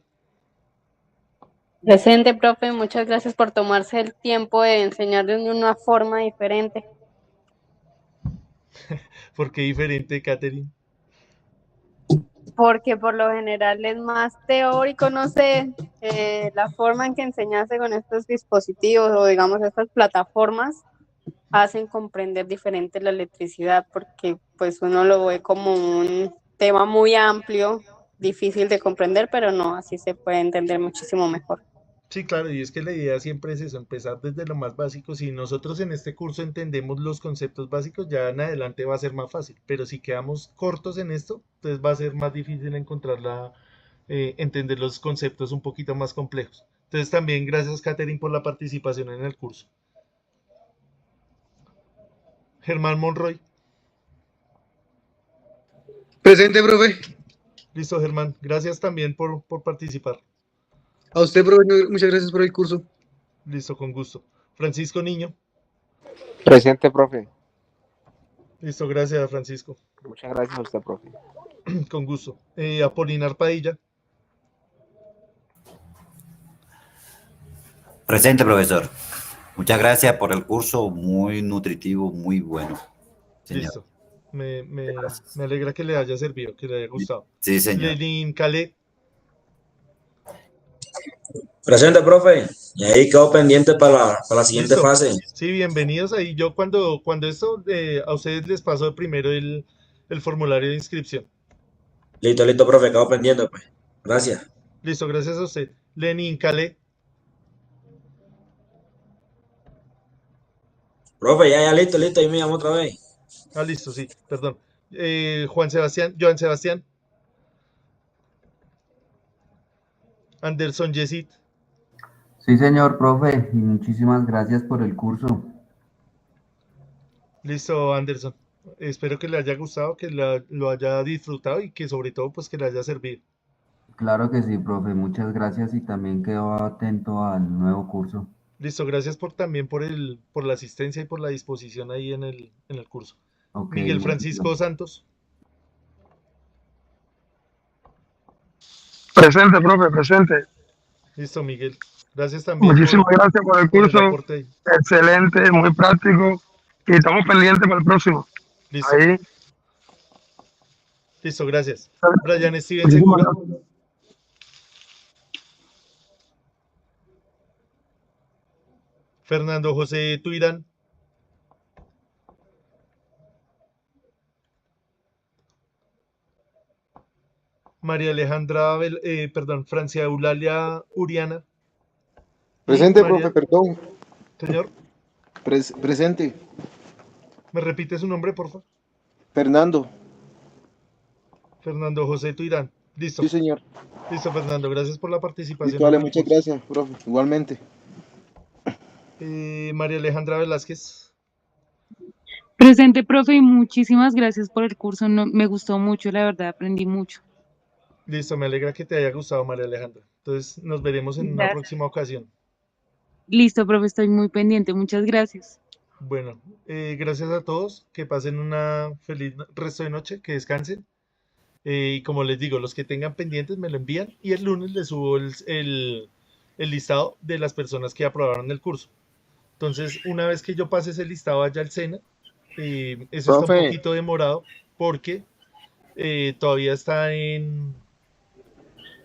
Presente, profe, muchas gracias por tomarse el tiempo de enseñar de una forma diferente. ¿Por qué diferente, Catherine? Porque por lo general es más teórico, no sé, la forma en que enseñaste con estos dispositivos o digamos estas plataformas hacen comprender diferente la electricidad porque pues uno lo ve como un tema muy amplio, difícil de comprender, pero no, así se puede entender muchísimo mejor. Sí, claro, y es que la idea siempre es eso, empezar desde lo más básico. Si nosotros en este curso entendemos los conceptos básicos, ya en adelante va a ser más fácil, pero si quedamos cortos en esto, entonces va a ser más difícil entender los conceptos un poquito más complejos. Entonces también gracias, Catherine, por la participación en el curso. Germán Monroy. Presente, profe. Listo, Germán, gracias también por participar. A usted, profe, muchas gracias por el curso. Listo, con gusto. Francisco Niño. Presente, profe. Listo, gracias, Francisco. Muchas gracias a usted, profe. Con gusto. Apolinar Padilla. Presente, profesor. Muchas gracias por el curso, muy nutritivo, muy bueno. Señor. Listo. Me alegra que le haya servido, que le haya gustado. Sí, señor. Lenin Calé. Presente, profe. Y ahí quedó pendiente para la siguiente Listo. fase. Sí, bienvenidos ahí. Yo cuando esto, a ustedes les paso primero el formulario de inscripción. Listo, profe, quedó pendiente, pues. Gracias. Listo, gracias a usted. Lenin Calé. Profe, ya, listo, ahí me llamo otra vez. Ah, listo, sí, perdón. Joan Sebastián. Anderson Yesit. Sí, señor profe, y muchísimas gracias por el curso. Listo, Anderson. Espero que le haya gustado, que lo haya disfrutado y que sobre todo pues que le haya servido. Claro que sí, profe, muchas gracias y también quedo atento al nuevo curso. Listo, gracias también por la asistencia y por la disposición ahí en el curso. Okay, Miguel Francisco Santos. Presente, profe, presente. Listo, Miguel. Gracias también. Muchísimas gracias por el curso. aporte. Excelente, muy práctico. Y estamos pendientes para el próximo. Listo. Ahí. Listo, gracias. Brian Steven Segura. Fernando José Tuirán. María Alejandra, Francia Eulalia Uriana. Presente, María... profe, perdón. Señor. Presente. ¿Me repite su nombre, por favor? Fernando. Fernando José Tuirán. Listo. Sí, señor. Listo, Fernando. Gracias por la participación. Listo, vale, muchas gracias, profe. Igualmente. María Alejandra Velázquez. Presente, profe, y muchísimas gracias por el curso. Me gustó mucho, la verdad, aprendí mucho. Listo, me alegra que te haya gustado, María Alejandra. Entonces, nos veremos en una próxima ocasión. Listo, profe, estoy muy pendiente. Muchas gracias. Bueno, gracias a todos. Que pasen una feliz resto de noche, que descansen. Y como les digo, los que tengan pendientes me lo envían y el lunes les subo el listado de las personas que aprobaron el curso. Entonces, una vez que yo pase ese listado allá al SENA, eso está un poquito demorado porque todavía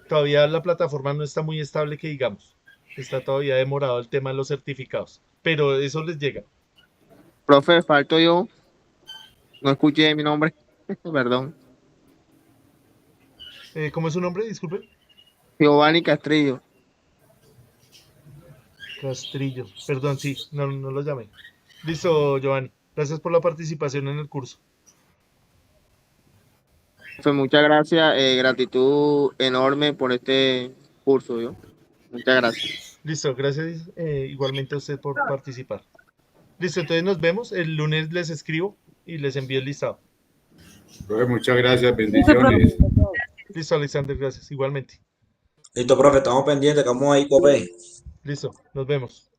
todavía la plataforma no está muy estable, que digamos. Está todavía demorado el tema de los certificados, pero eso les llega. Profe, falto yo. No escuché mi nombre. Perdón. ¿Cómo es su nombre? Disculpe. Giovanni Castrillo. Castrillo. Perdón, sí, no lo llamé. Listo, Giovanni. Gracias por la participación en el curso. Profe, muchas gracias, gratitud enorme por este curso, ¿yo? Muchas gracias. Listo, gracias igualmente a usted por participar. Listo, entonces nos vemos. El lunes les escribo y les envío el listado. Profe, muchas gracias, bendiciones. Listo, Alexander, gracias. Igualmente. Listo, profe, estamos pendientes, que vamos ahí, copé. Listo, nos vemos.